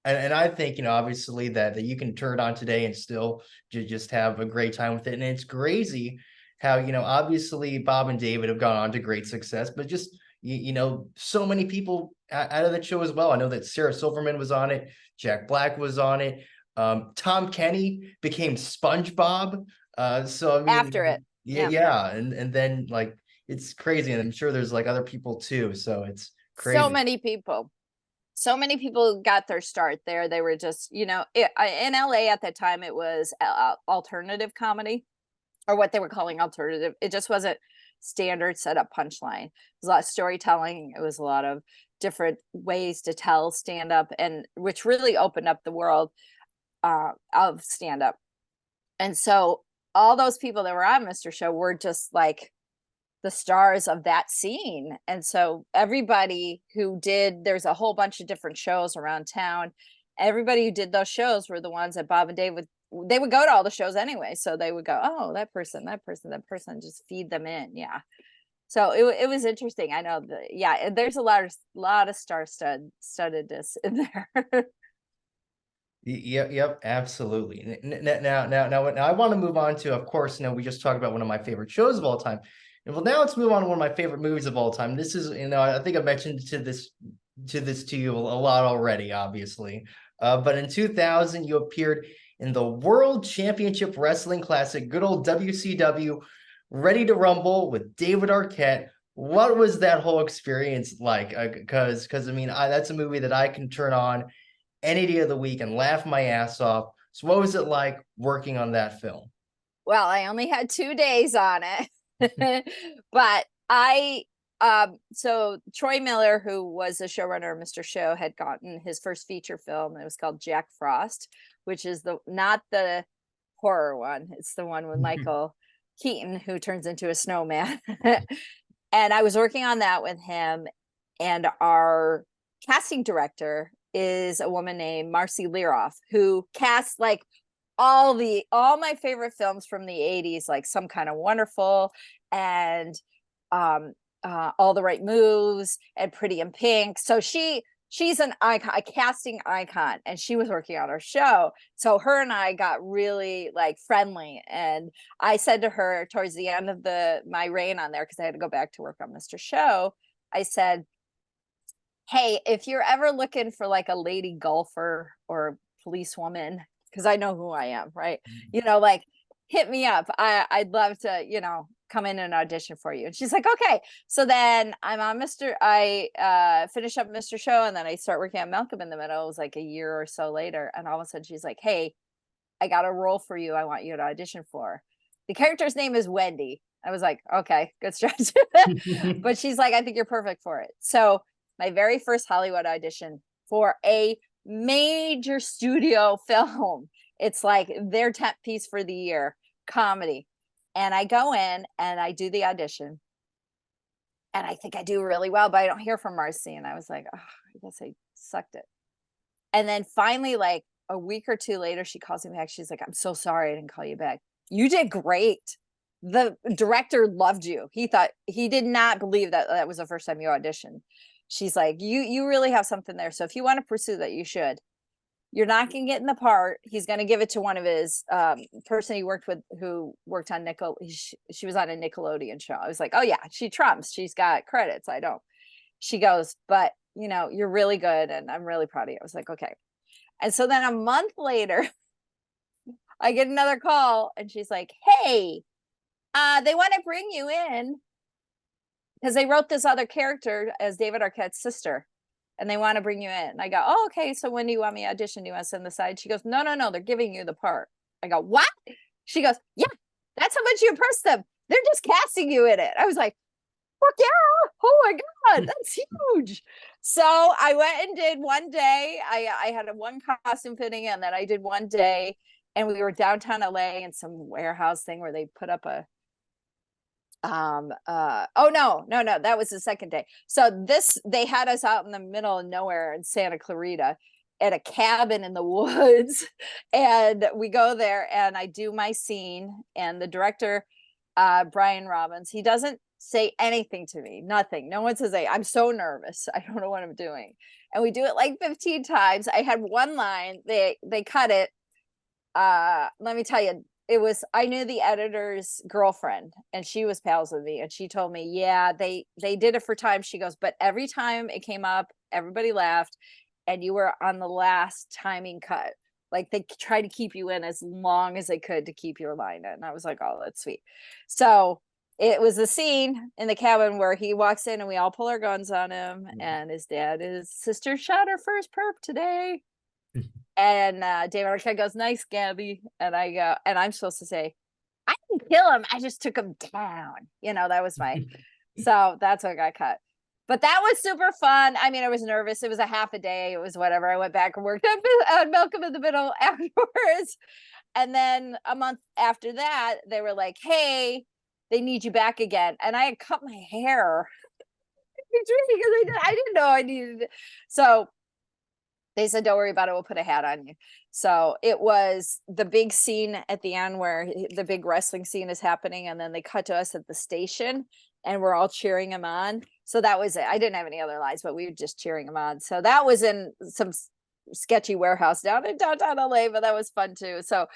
I think obviously that you can turn it on today and still just have a great time with it, and it's crazy how obviously Bob and David have gone on to great success, but just so many people out of that show as well. I know that Sarah Silverman was on it, Jack Black was on it, Tom Kenny became SpongeBob. So I mean, after it, yeah, and then it's crazy, and I'm sure there's other people too. So it's crazy. So many people got their start there. They were just, in LA at that time, it was alternative comedy, or what they were calling alternative. It just wasn't standard setup punchline. It was a lot of storytelling. It was a lot of different ways to tell stand up, and which really opened up the world of stand up. And so all those people that were on Mr. Show were just like the stars of that scene. And so everybody who did, there's a whole bunch of different shows around town. Everybody who did those shows were the ones that Bob and Dave they would go to all the shows anyway. So they would go, oh, that person, just feed them in. Yeah. So it was interesting. I know there's a lot of star-studdedness in there. Yep, absolutely. Now, I want to move on to, of course, we just talked about one of my favorite shows of all time. And well, now let's move on to one of my favorite movies of all time. This is, I think I mentioned this to you a lot already, obviously. But in 2000, you appeared in the World Championship Wrestling Classic, good old WCW, Ready to Rumble with David Arquette. What was that whole experience like? Because that's a movie that I can turn on any day of the week and laugh my ass off. So what was it like working on that film? Well, I only had 2 days on it, but so Troy Miller, who was the showrunner of Mr. Show, had gotten his first feature film. It was called Jack Frost, which is not the horror one. It's the one with Michael Keaton, who turns into a snowman. And I was working on that with him, and our casting director is a woman named Marcy Learoff, who casts like all my favorite films from the 80s, like Some Kind of Wonderful and All the Right Moves and Pretty in Pink. So she's an icon, a casting icon, and she was working on our show. So her and I got really like friendly, and I said to her towards the end of my reign on there, because I had to go back to work on Mr. Show, I said, hey, if you're ever looking for like a lady golfer or policewoman, because I know who I am, right? Like hit me up. I'd love to, come in and audition for you. And she's like, okay. So then I'm on I finish up Mr. Show, and then I start working on Malcolm in the Middle. It was like a year or so later. And all of a sudden she's like, hey, I got a role for you. I want you to audition for. The character's name is Wendy. I was like, okay, good stretch. But she's like, I think you're perfect for it. So my very first Hollywood audition for a major studio film. It's like their 10th piece for the year, comedy. And I go in and I do the audition. And I think I do really well, but I don't hear from Marcy. And I was like, oh, I guess I sucked it. And then finally, like a week or two later, she calls me back. She's like, I'm so sorry I didn't call you back. You did great. The director loved you. He did not believe that was the first time you auditioned. She's like, you really have something there. So if you want to pursue that, you should. You're not going to get in the part. He's going to give it to one of his person he worked with, who worked on she was on a Nickelodeon show. I was like, oh yeah, she trumps. She's got credits. I don't. She goes, but you're really good, and I'm really proud of you. I was like, okay. And so then a month later, I get another call, and she's like, hey, they want to bring you in because they wrote this other character as David Arquette's sister, and they want to bring you in. And I go, oh, okay. So when do you want me to audition? Do you want to send the side? She goes, no, they're giving you the part. I go, what? She goes, yeah, that's how much you impressed them. They're just casting you in it. I was like, fuck yeah. Oh my God, that's huge. So I went and did one day. I had one costume fitting, and then I did one day, and we were downtown LA in some warehouse thing where they put up a oh no, that was the second day. So they had us out in the middle of nowhere in Santa Clarita at a cabin in the woods, and we go there and I do my scene, and the director, Brian Robbins, he doesn't say anything to me, nothing. No one says I'm so nervous. I don't know what I'm doing. And we do it like 15 times. I had one line, they cut it. Let me tell you, I knew the editor's girlfriend, and she was pals with me, and she told me, yeah, they did it for time. She goes, but every time it came up, everybody laughed, and you were on the last timing cut. Like they tried to keep you in as long as they could to keep your line in. And I was like, oh, that's sweet. So it was a scene in the cabin where he walks in and we all pull our guns on him, and his sister shot her first perp today. And David Arquette goes, nice, Gabby. And I go, and I'm supposed to say, I didn't kill him. I just took him down. That was so that's what got cut. But that was super fun. I mean, I was nervous. It was a half a day. It was whatever. I went back and worked on Malcolm in the Middle afterwards. And then a month after that, they were like, hey, they need you back again. And I had cut my hair. It's really because I didn't know I needed it. So they said, don't worry about it. We'll put a hat on you. So it was the big scene at the end where the big wrestling scene is happening. And then they cut to us at the station and we're all cheering him on. So that was it. I didn't have any other lines, but we were just cheering him on. So that was in some sketchy warehouse down in downtown LA, but that was fun too. So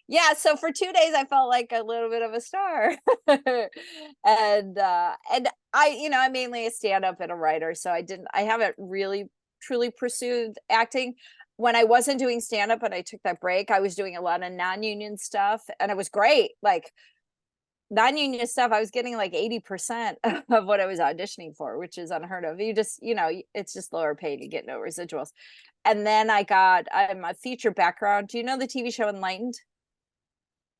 yeah, so for 2 days I felt like a little bit of a star. And I'm mainly a stand-up and a writer, so I haven't really truly pursued acting. When I wasn't doing stand-up and I took that break, I was doing a lot of non-union stuff, and it was great. Like non-union stuff, I was getting like 80% of what I was auditioning for, which is unheard of. It's just lower paid, you get no residuals. And then I got a feature background. Do you know the TV show Enlightened?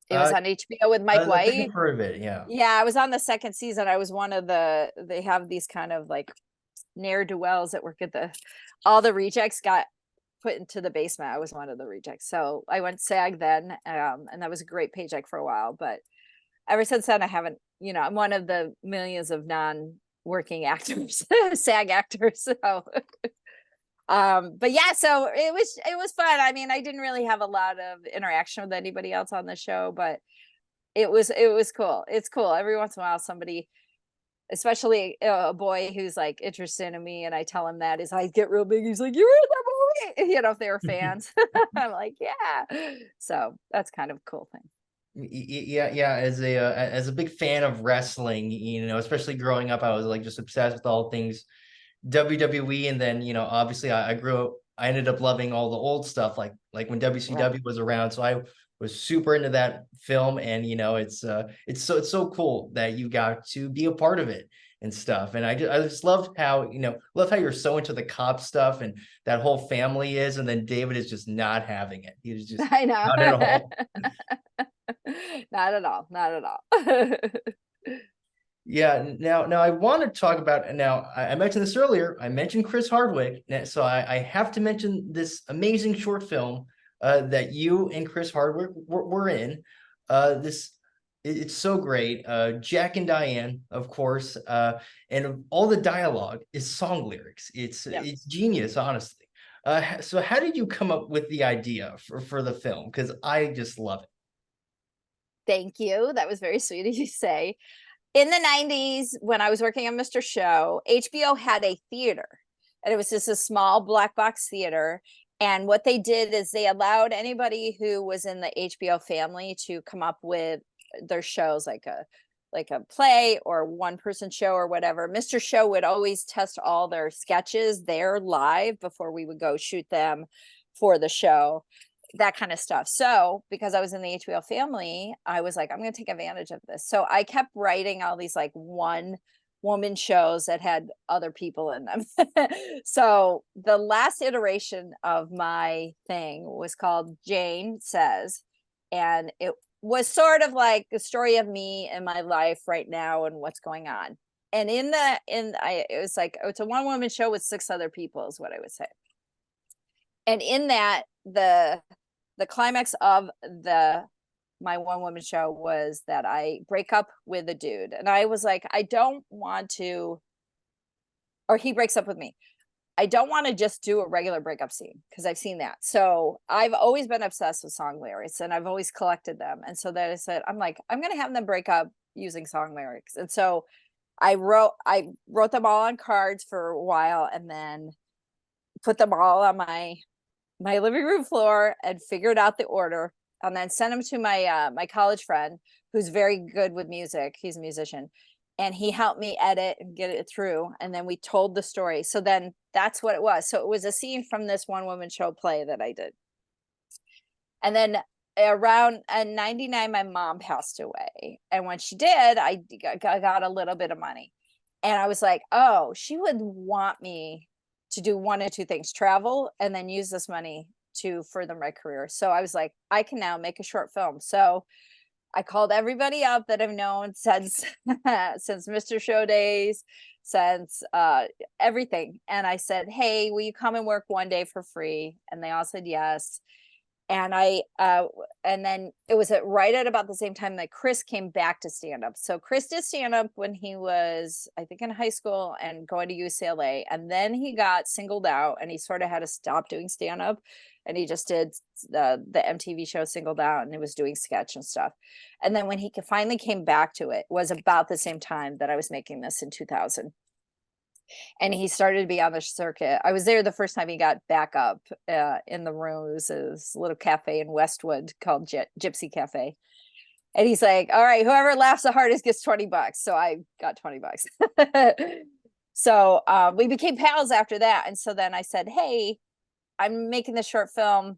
It was on HBO with Mike I think White. I've heard of it, yeah. Yeah, I was on the second season. I was one of they have these kind of like ne'er-do-wells that work at all the rejects got put into the basement. I was one of the rejects. So I went SAG then, and that was a great paycheck for a while. But ever since then, I haven't, I'm one of the millions of non-working actors, SAG actors. So but yeah, so it was fun. I mean, I didn't really have a lot of interaction with anybody else on the show, but it was cool. It's cool. Every once in a while, somebody, especially a boy who's like interested in me, and I tell him that, is I get real big. He's like, "You were in that movie," if they were fans. I'm like, yeah. So that's kind of a cool thing. Yeah. As a big fan of wrestling, especially growing up, I was like just obsessed with all things WWE, and then obviously I ended up loving all the old stuff, like when WCW was around. So I was super into that film, and it's so cool that you got to be a part of it and stuff. And I just loved how you're so into the cop stuff and that whole family is, and then David is just not having it. He's just I know. not at all. Not at all. Not at all. Yeah. Now I want to talk about. Now I mentioned this earlier. I mentioned Chris Hardwick, so I have to mention this amazing short film that you and Chris Hardwick were in. It's so great. Jack and Diane, of course, and all the dialogue is song lyrics. It's genius, honestly. So how did you come up with the idea for the film? Because I just love it. Thank you. That was very sweet of you to say. In the 90s, when I was working on Mr. Show, HBO had a theater, and it was just a small black box theater. And what they did is they allowed anybody who was in the HBO family to come up with their shows, like a play or one person show or whatever. Mr. Show would always test all their sketches there live before we would go shoot them for the show, that kind of stuff. So because I was in the HBO family, I was like, I'm going to take advantage of this. So I kept writing all these like one woman shows that had other people in them. So the last iteration of my thing was called Jane Says, and it was sort of like the story of me and my life right now and what's going on. And it was like, it's a one woman show with 6 other people is what I would say. And in that, the climax of my one woman show was that I break up with a dude, and I was like, I don't want to, or he breaks up with me. I don't want to just do a regular breakup scene because I've seen that. So I've always been obsessed with song lyrics, and I've always collected them. And so then I said, I'm like, I'm going to have them break up using song lyrics. And so I wrote them all on cards for a while, and then put them all on my living room floor and figured out the order, and then sent them to my college friend who's very good with music. He's a musician, and he helped me edit and get it through. And then we told the story. So then that's what it was. So it was a scene from this one woman show play that I did. And then around 99, my mom passed away. And when she did, I got a little bit of money. And I was like, oh, she would want me to do one or two things: travel, and then use this money to further my career. So I was like, I can now make a short film. So I called everybody up that I've known since since Mr. Show days, since everything. And I said, hey, will you come and work one day for free? And they all said yes. And and then it was right at about the same time that Chris came back to stand up. So Chris did stand up when he was, I think, in high school and going to UCLA. And then he got singled out and he sort of had to stop doing stand up. And he just did the MTV show Singled Out, and he was doing sketch and stuff. And then when he finally came back to it was about the same time that I was making this in 2000. And he started to be on the circuit. I was there the first time he got back up in the room. It was this little cafe in Westwood called Gypsy Cafe. And he's like, all right, whoever laughs the hardest gets $20. So I got $20. So we became pals after that. And so then I said, hey, I'm making this short film.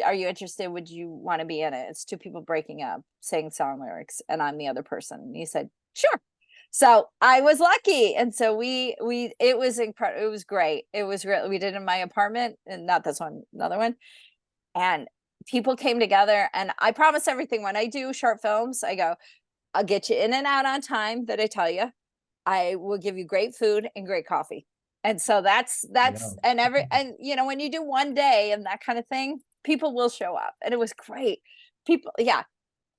Are you interested? Would you want to be in it? It's two people breaking up, saying song lyrics, and I'm the other person. And he said, sure. So I was lucky. And so it was incredible. It was great. It was great. We did it in my apartment, and not this one, another one. And people came together, and I promise everything. When I do short films, I go, I'll get you in and out on time that I tell you. I will give you great food and great coffee. And so that's, Yeah. and you know, when you do one day and that kind of thing, people will show up. And it was great. People, yeah.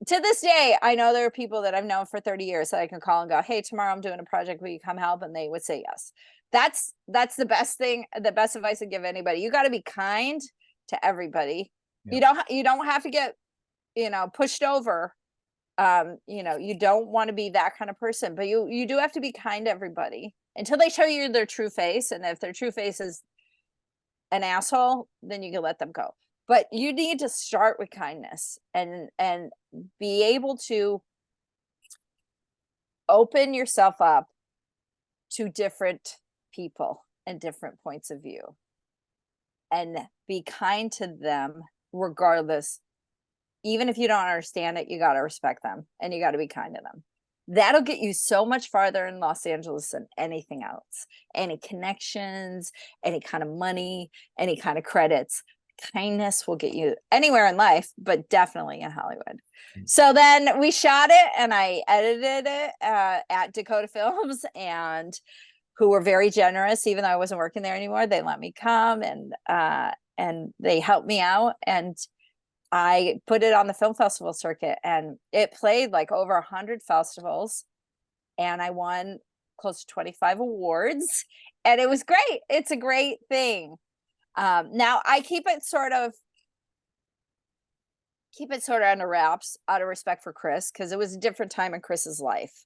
To this day, I know there are people that I've known for 30 years that I can call and go, hey, tomorrow I'm doing a project, will you come help? And they would say yes. That's the best thing, the best advice I give anybody. You got to be kind to everybody. Yeah. You don't have to get, you know, pushed over. You know, you don't want to be that kind of person, but you do have to be kind to everybody until they show you their true face. And if their true face is an asshole, then you can let them go. But you need to start with kindness and be able to open yourself up to different people and different points of view, and be kind to them regardless. Even if you don't understand it, you got to respect them and you got to be kind to them. That'll get you so much farther in Los Angeles than anything else. Any connections, any kind of money, any kind of credits. Kindness will get you anywhere in life, but definitely in Hollywood. So then we shot it and I edited it at Dakota Films, and who were very generous. Even though I wasn't working there anymore, they let me come and they helped me out. And I put it on the film festival circuit, and it played like over 100 festivals, and I won close to 25 awards, and it was great. It's a great thing. Now I keep it sort of under wraps out of respect for Chris, because it was a different time in Chris's life,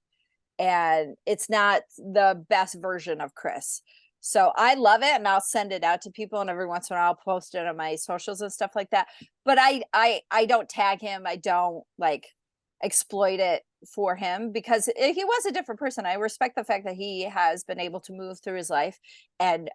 and it's not the best version of Chris. So I love it, and I'll send it out to people, and every once in a while I'll post it on my socials and stuff like that. But I don't tag him. I don't like exploit it for him, because he was a different person. I respect the fact that he has been able to move through his life and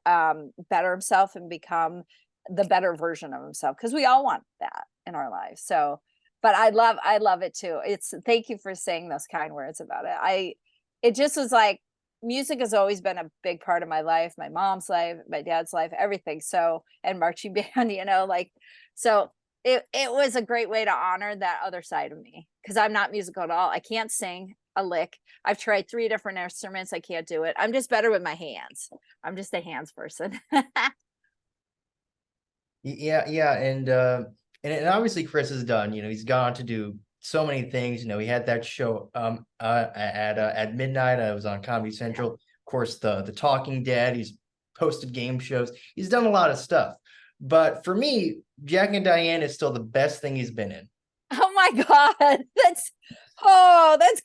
better himself and become the better version of himself, because we all want that in our lives. So, but I love it too. Thank you for saying those kind words about it. It just was like, music has always been a big part of my life, my mom's life, my dad's life, everything. So, and marching band, you know, like, so it was a great way to honor that other side of me, because I'm not musical at all. I can't sing a lick. I've tried 3 different instruments. I can't do it. I'm just better with my hands. I'm just a hands person. Yeah, and obviously Chris has done, he's gone on to do so many things. He had that show at midnight. I was on Comedy Central. Of course, the Talking Dead. He's hosted game shows. He's done a lot of stuff. But for me, Jack and Diane is still the best thing he's been in. Oh my God. That's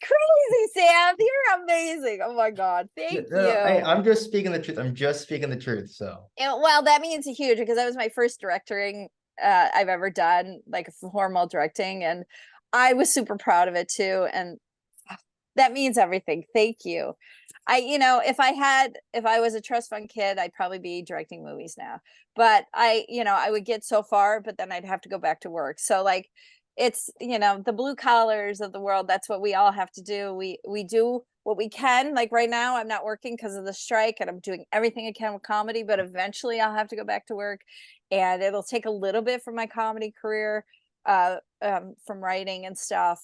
crazy, Sam. You're amazing. Oh my God. Thank you. I'm just speaking the truth. I'm just speaking the truth. So, well, that means huge, because that was my first directing I've ever done, like formal directing. And I was super proud of it too. And that means everything. Thank you. If I was a trust fund kid, I'd probably be directing movies now, but I would get so far, but then I'd have to go back to work. So like, it's, the blue collars of the world. That's what we all have to do. We do what we can. Like right now, I'm not working because of the strike, and I'm doing everything I can with comedy, but eventually I'll have to go back to work, and it'll take a little bit from my comedy career, from writing and stuff.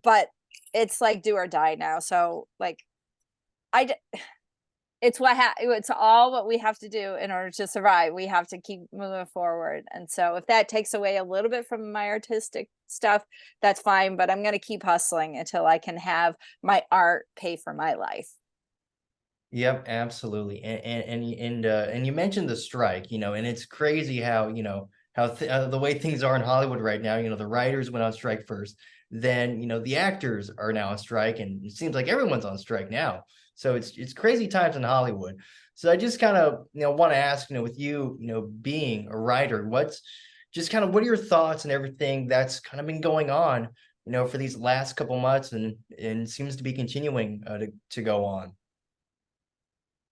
but it's like do or die now. So like it's it's all what we have to do in order to survive. We have to keep moving forward. And so if that takes away a little bit from my artistic stuff, that's fine, but I'm going to keep hustling until I can have my art pay for my life. Yep, absolutely. And you mentioned the strike, and it's crazy how, how the way things are in Hollywood right now. The writers went on strike first, then, the actors are now on strike, and it seems like everyone's on strike now. So it's crazy times in Hollywood. So I just kind of, want to ask, with you, being a writer, what's just kind of what are your thoughts and everything that's kind of been going on, for these last couple months, and seems to be continuing to go on.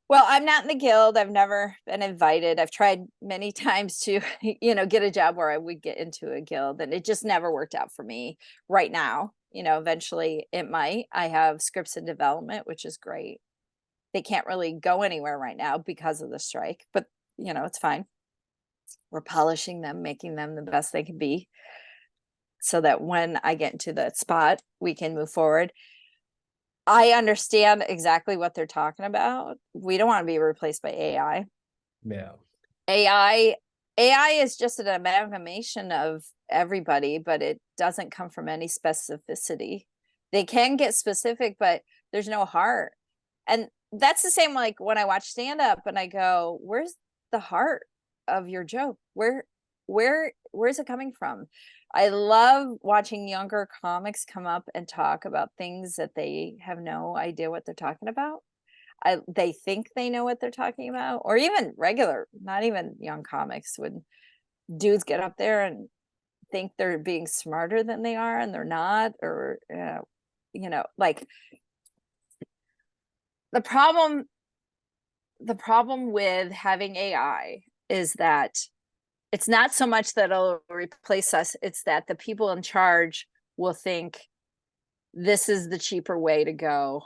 Well, I'm not in the guild. I've never been invited. I've tried many times to, get a job where I would get into a guild, and it just never worked out for me right now. Eventually it might. I have scripts in development, which is great. They can't really go anywhere right now because of the strike, but it's fine. We're polishing them, making them the best they can be so that when I get into that spot, we can move forward. I understand exactly what they're talking about. We don't want to be replaced by AI. Yeah. AI is just an amalgamation of everybody, but it doesn't come from any specificity. They can get specific, but there's no heart. And that's the same like when I watch stand up and I go, where's the heart of your joke? Where's it coming from? I love watching younger comics come up and talk about things that they have no idea what they're talking about. They think they know what they're talking about, or even regular, not even young comics, when dudes get up there and think they're being smarter than they are and they're not, or like the problem with having AI is that it's not so much that it'll replace us, it's that the people in charge will think this is the cheaper way to go.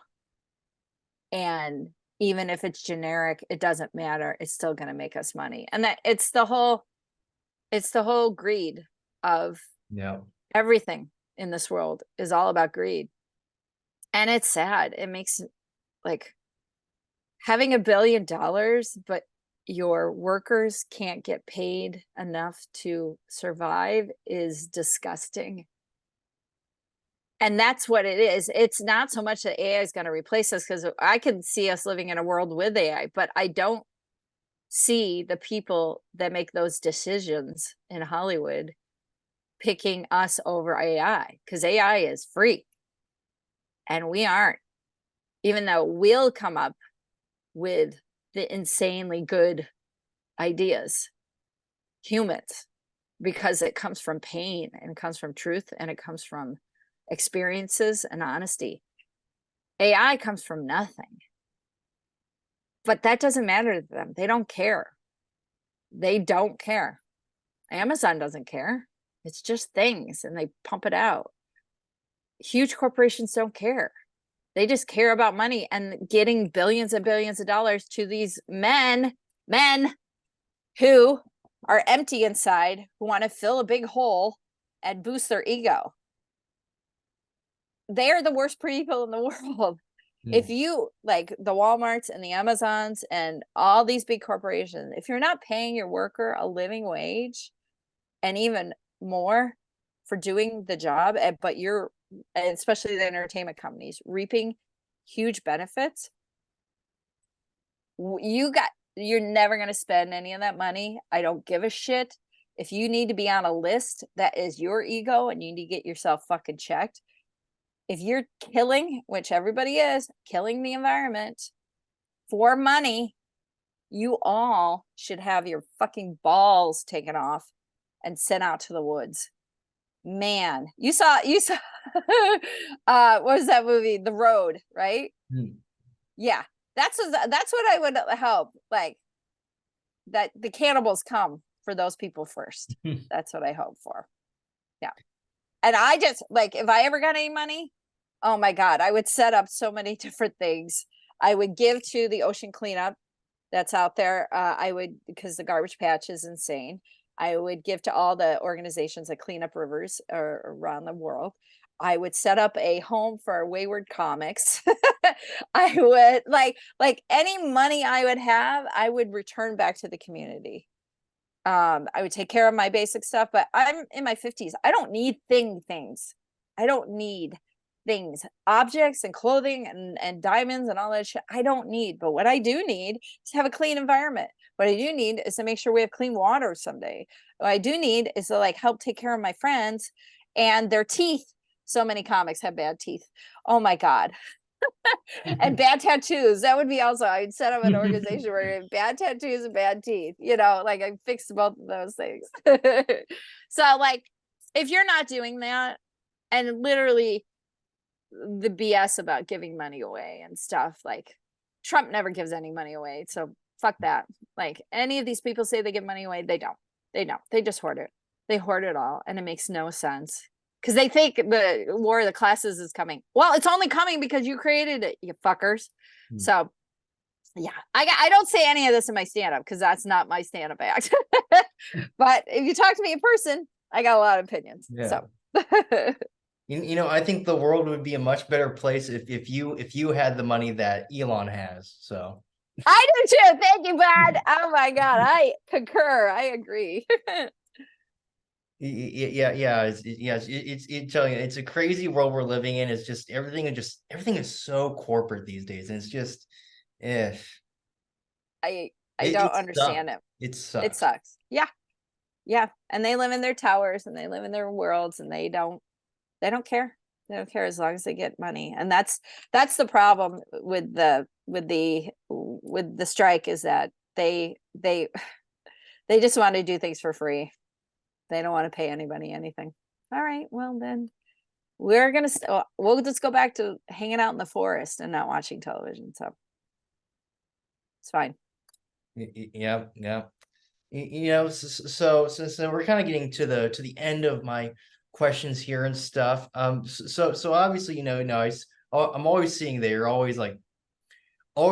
And even if it's generic, it doesn't matter. It's still going to make us money. And that it's the whole greed of everything in this world is all about greed. And it's sad. It makes like having $1 billion, but your workers can't get paid enough to survive is disgusting. And that's what it is. It's not so much that AI is going to replace us, because I can see us living in a world with AI, but I don't see the people that make those decisions in Hollywood picking us over AI, because AI is free and we aren't, even though we'll come up with the insanely good ideas, humans, because it comes from pain and it comes from truth and it comes from experiences and honesty. AI comes from nothing, but that doesn't matter to them. They don't care. They don't care. Amazon doesn't care. It's just things and they pump it out. Huge corporations don't care. They just care about money and getting billions and billions of dollars to these men who are empty inside, who want to fill a big hole and boost their ego. They're the worst people in the world. If you like the Walmarts and the Amazons and all these big corporations, if you're not paying your worker a living wage and even more for doing the job, but you're, especially the entertainment companies, reaping huge benefits, you're never going to spend any of that money. I don't give a shit. If you need to be on a list, that is your ego and you need to get yourself fucking checked. If you're killing, which everybody is, killing the environment for money, you all should have your fucking balls taken off and sent out to the woods. Man, you saw what was that movie? The Road, right? Yeah, that's what I would hope, like that the cannibals come for those people first. That's what I hope for. Yeah. And I just like, if I ever got any money, oh my God, I would set up so many different things. I would give to the ocean cleanup that's out there. I would, because the garbage patch is insane. I would give to all the organizations that clean up rivers around the world. I would set up a home for wayward comics. I would like any money I would have, I would return back to the community. I would take care of my basic stuff, but I'm in my 50s. I don't need things. I don't need things, objects and clothing and diamonds and all that shit. I don't need, but what I do need is to have a clean environment. What I do need is to make sure we have clean water someday. What I do need is to like help take care of my friends and their teeth. So many comics have bad teeth. Oh my God. And bad tattoos. That would be also, I'd set up an organization where bad tattoos and bad teeth, you know, like I fixed both of those things. So like, if you're not doing that, and literally the BS about giving money away and stuff, like Trump never gives any money away. So fuck that. Like any of these people say they give money away, they don't. They just hoard it. They hoard it all. And it makes no sense. Because they think the war of the classes is coming. Well, it's only coming because you created it, you fuckers. So, yeah, I don't say any of this in my stand-up because that's not my stand-up act. But if you talk to me in person, I got a lot of opinions. Yeah. So, you know, I think the world would be a much better place if you had the money that Elon has. So I do too. Thank you, bud. Oh my God, I concur. I agree. It's telling you, it's a crazy world we're living in. It's just everything is so corporate these days, and it's just I don't understand it. It sucks. It sucks. Yeah, and they live in their towers and they live in their worlds, and they don't care. They don't care as long as they get money. And that's the problem with the strike, is that they just want to do things for free. They don't want to pay anybody anything. All right, well then we'll just go back to hanging out in the forest and not watching television. So it's fine. Yeah. You know, so we're kind of getting to the end of my questions here and stuff. So obviously, you know, I'm always seeing that you're always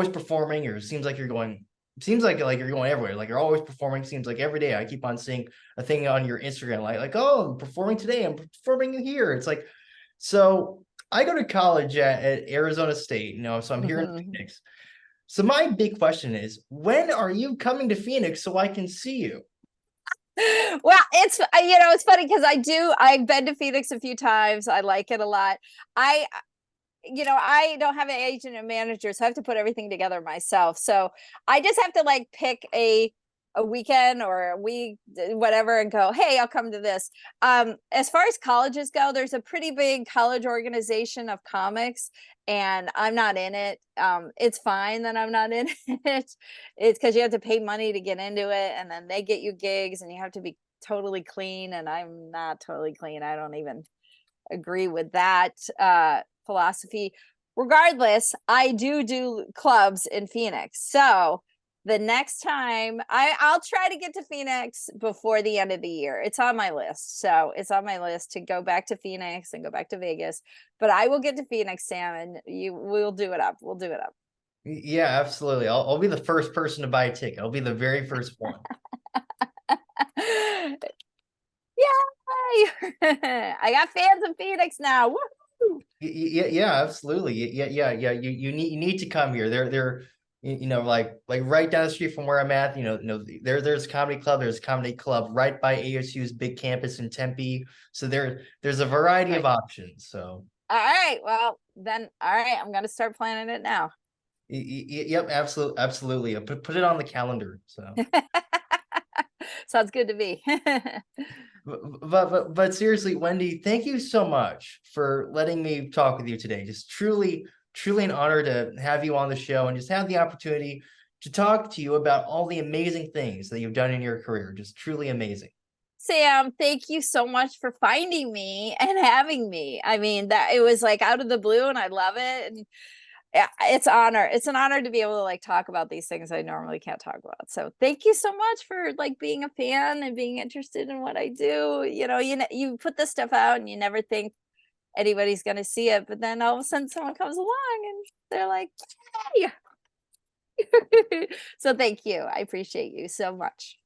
performing, or it seems like you're going. Seems like you're going everywhere. Like you're always performing. Seems like every day I keep on seeing a thing on your Instagram, like oh, I'm performing today. I'm performing here. It's like, so I go to college at Arizona State, you know, so I'm here in Phoenix. So my big question is, when are you coming to Phoenix so I can see you? Well, it's it's funny because I've been to Phoenix a few times. I like it a lot. I don't have an agent and manager, so I have to put everything together myself. So I just have to like pick a weekend or a week, whatever, and go, hey, I'll come to this. As far as colleges go, there's a pretty big college organization of comics, and I'm not in it. It's fine that I'm not in it. It's because you have to pay money to get into it, and then they get you gigs, and you have to be totally clean, and I'm not totally clean. I don't even agree with that philosophy. Regardless, I do clubs in Phoenix. So the next time I'll try to get to Phoenix before the end of the year. It's on my list. So it's on my list to go back to Phoenix and go back to Vegas. But I will get to Phoenix, Sam, and we'll do it up. We'll do it up. Yeah, absolutely. I'll be the first person to buy a ticket. I'll be the very first one. Yay! I got fans in Phoenix now. Woo! Yeah, absolutely. Yeah. You need to come here. They're like right down the street from where I'm at. There's a comedy club. There's a comedy club right by ASU's big campus in Tempe. So there's a variety of options. So all right, well then, all right, I'm gonna start planning it now. Yep, absolutely. Put it on the calendar. So sounds good to me. But seriously, Wendy, thank you so much for letting me talk with you today. Just truly an honor to have you on the show and just have the opportunity to talk to you about all the amazing things that you've done in your career. Just truly amazing. Sam, thank you so much for finding me and having me. I mean, that it was like out of the blue, and I love it. And yeah, it's an honor to be able to like talk about these things I normally can't talk about. So thank you so much for like being a fan and being interested in what I do. You put this stuff out and you never think anybody's going to see it, but then all of a sudden someone comes along and they're like, hey. So thank you. I appreciate you so much.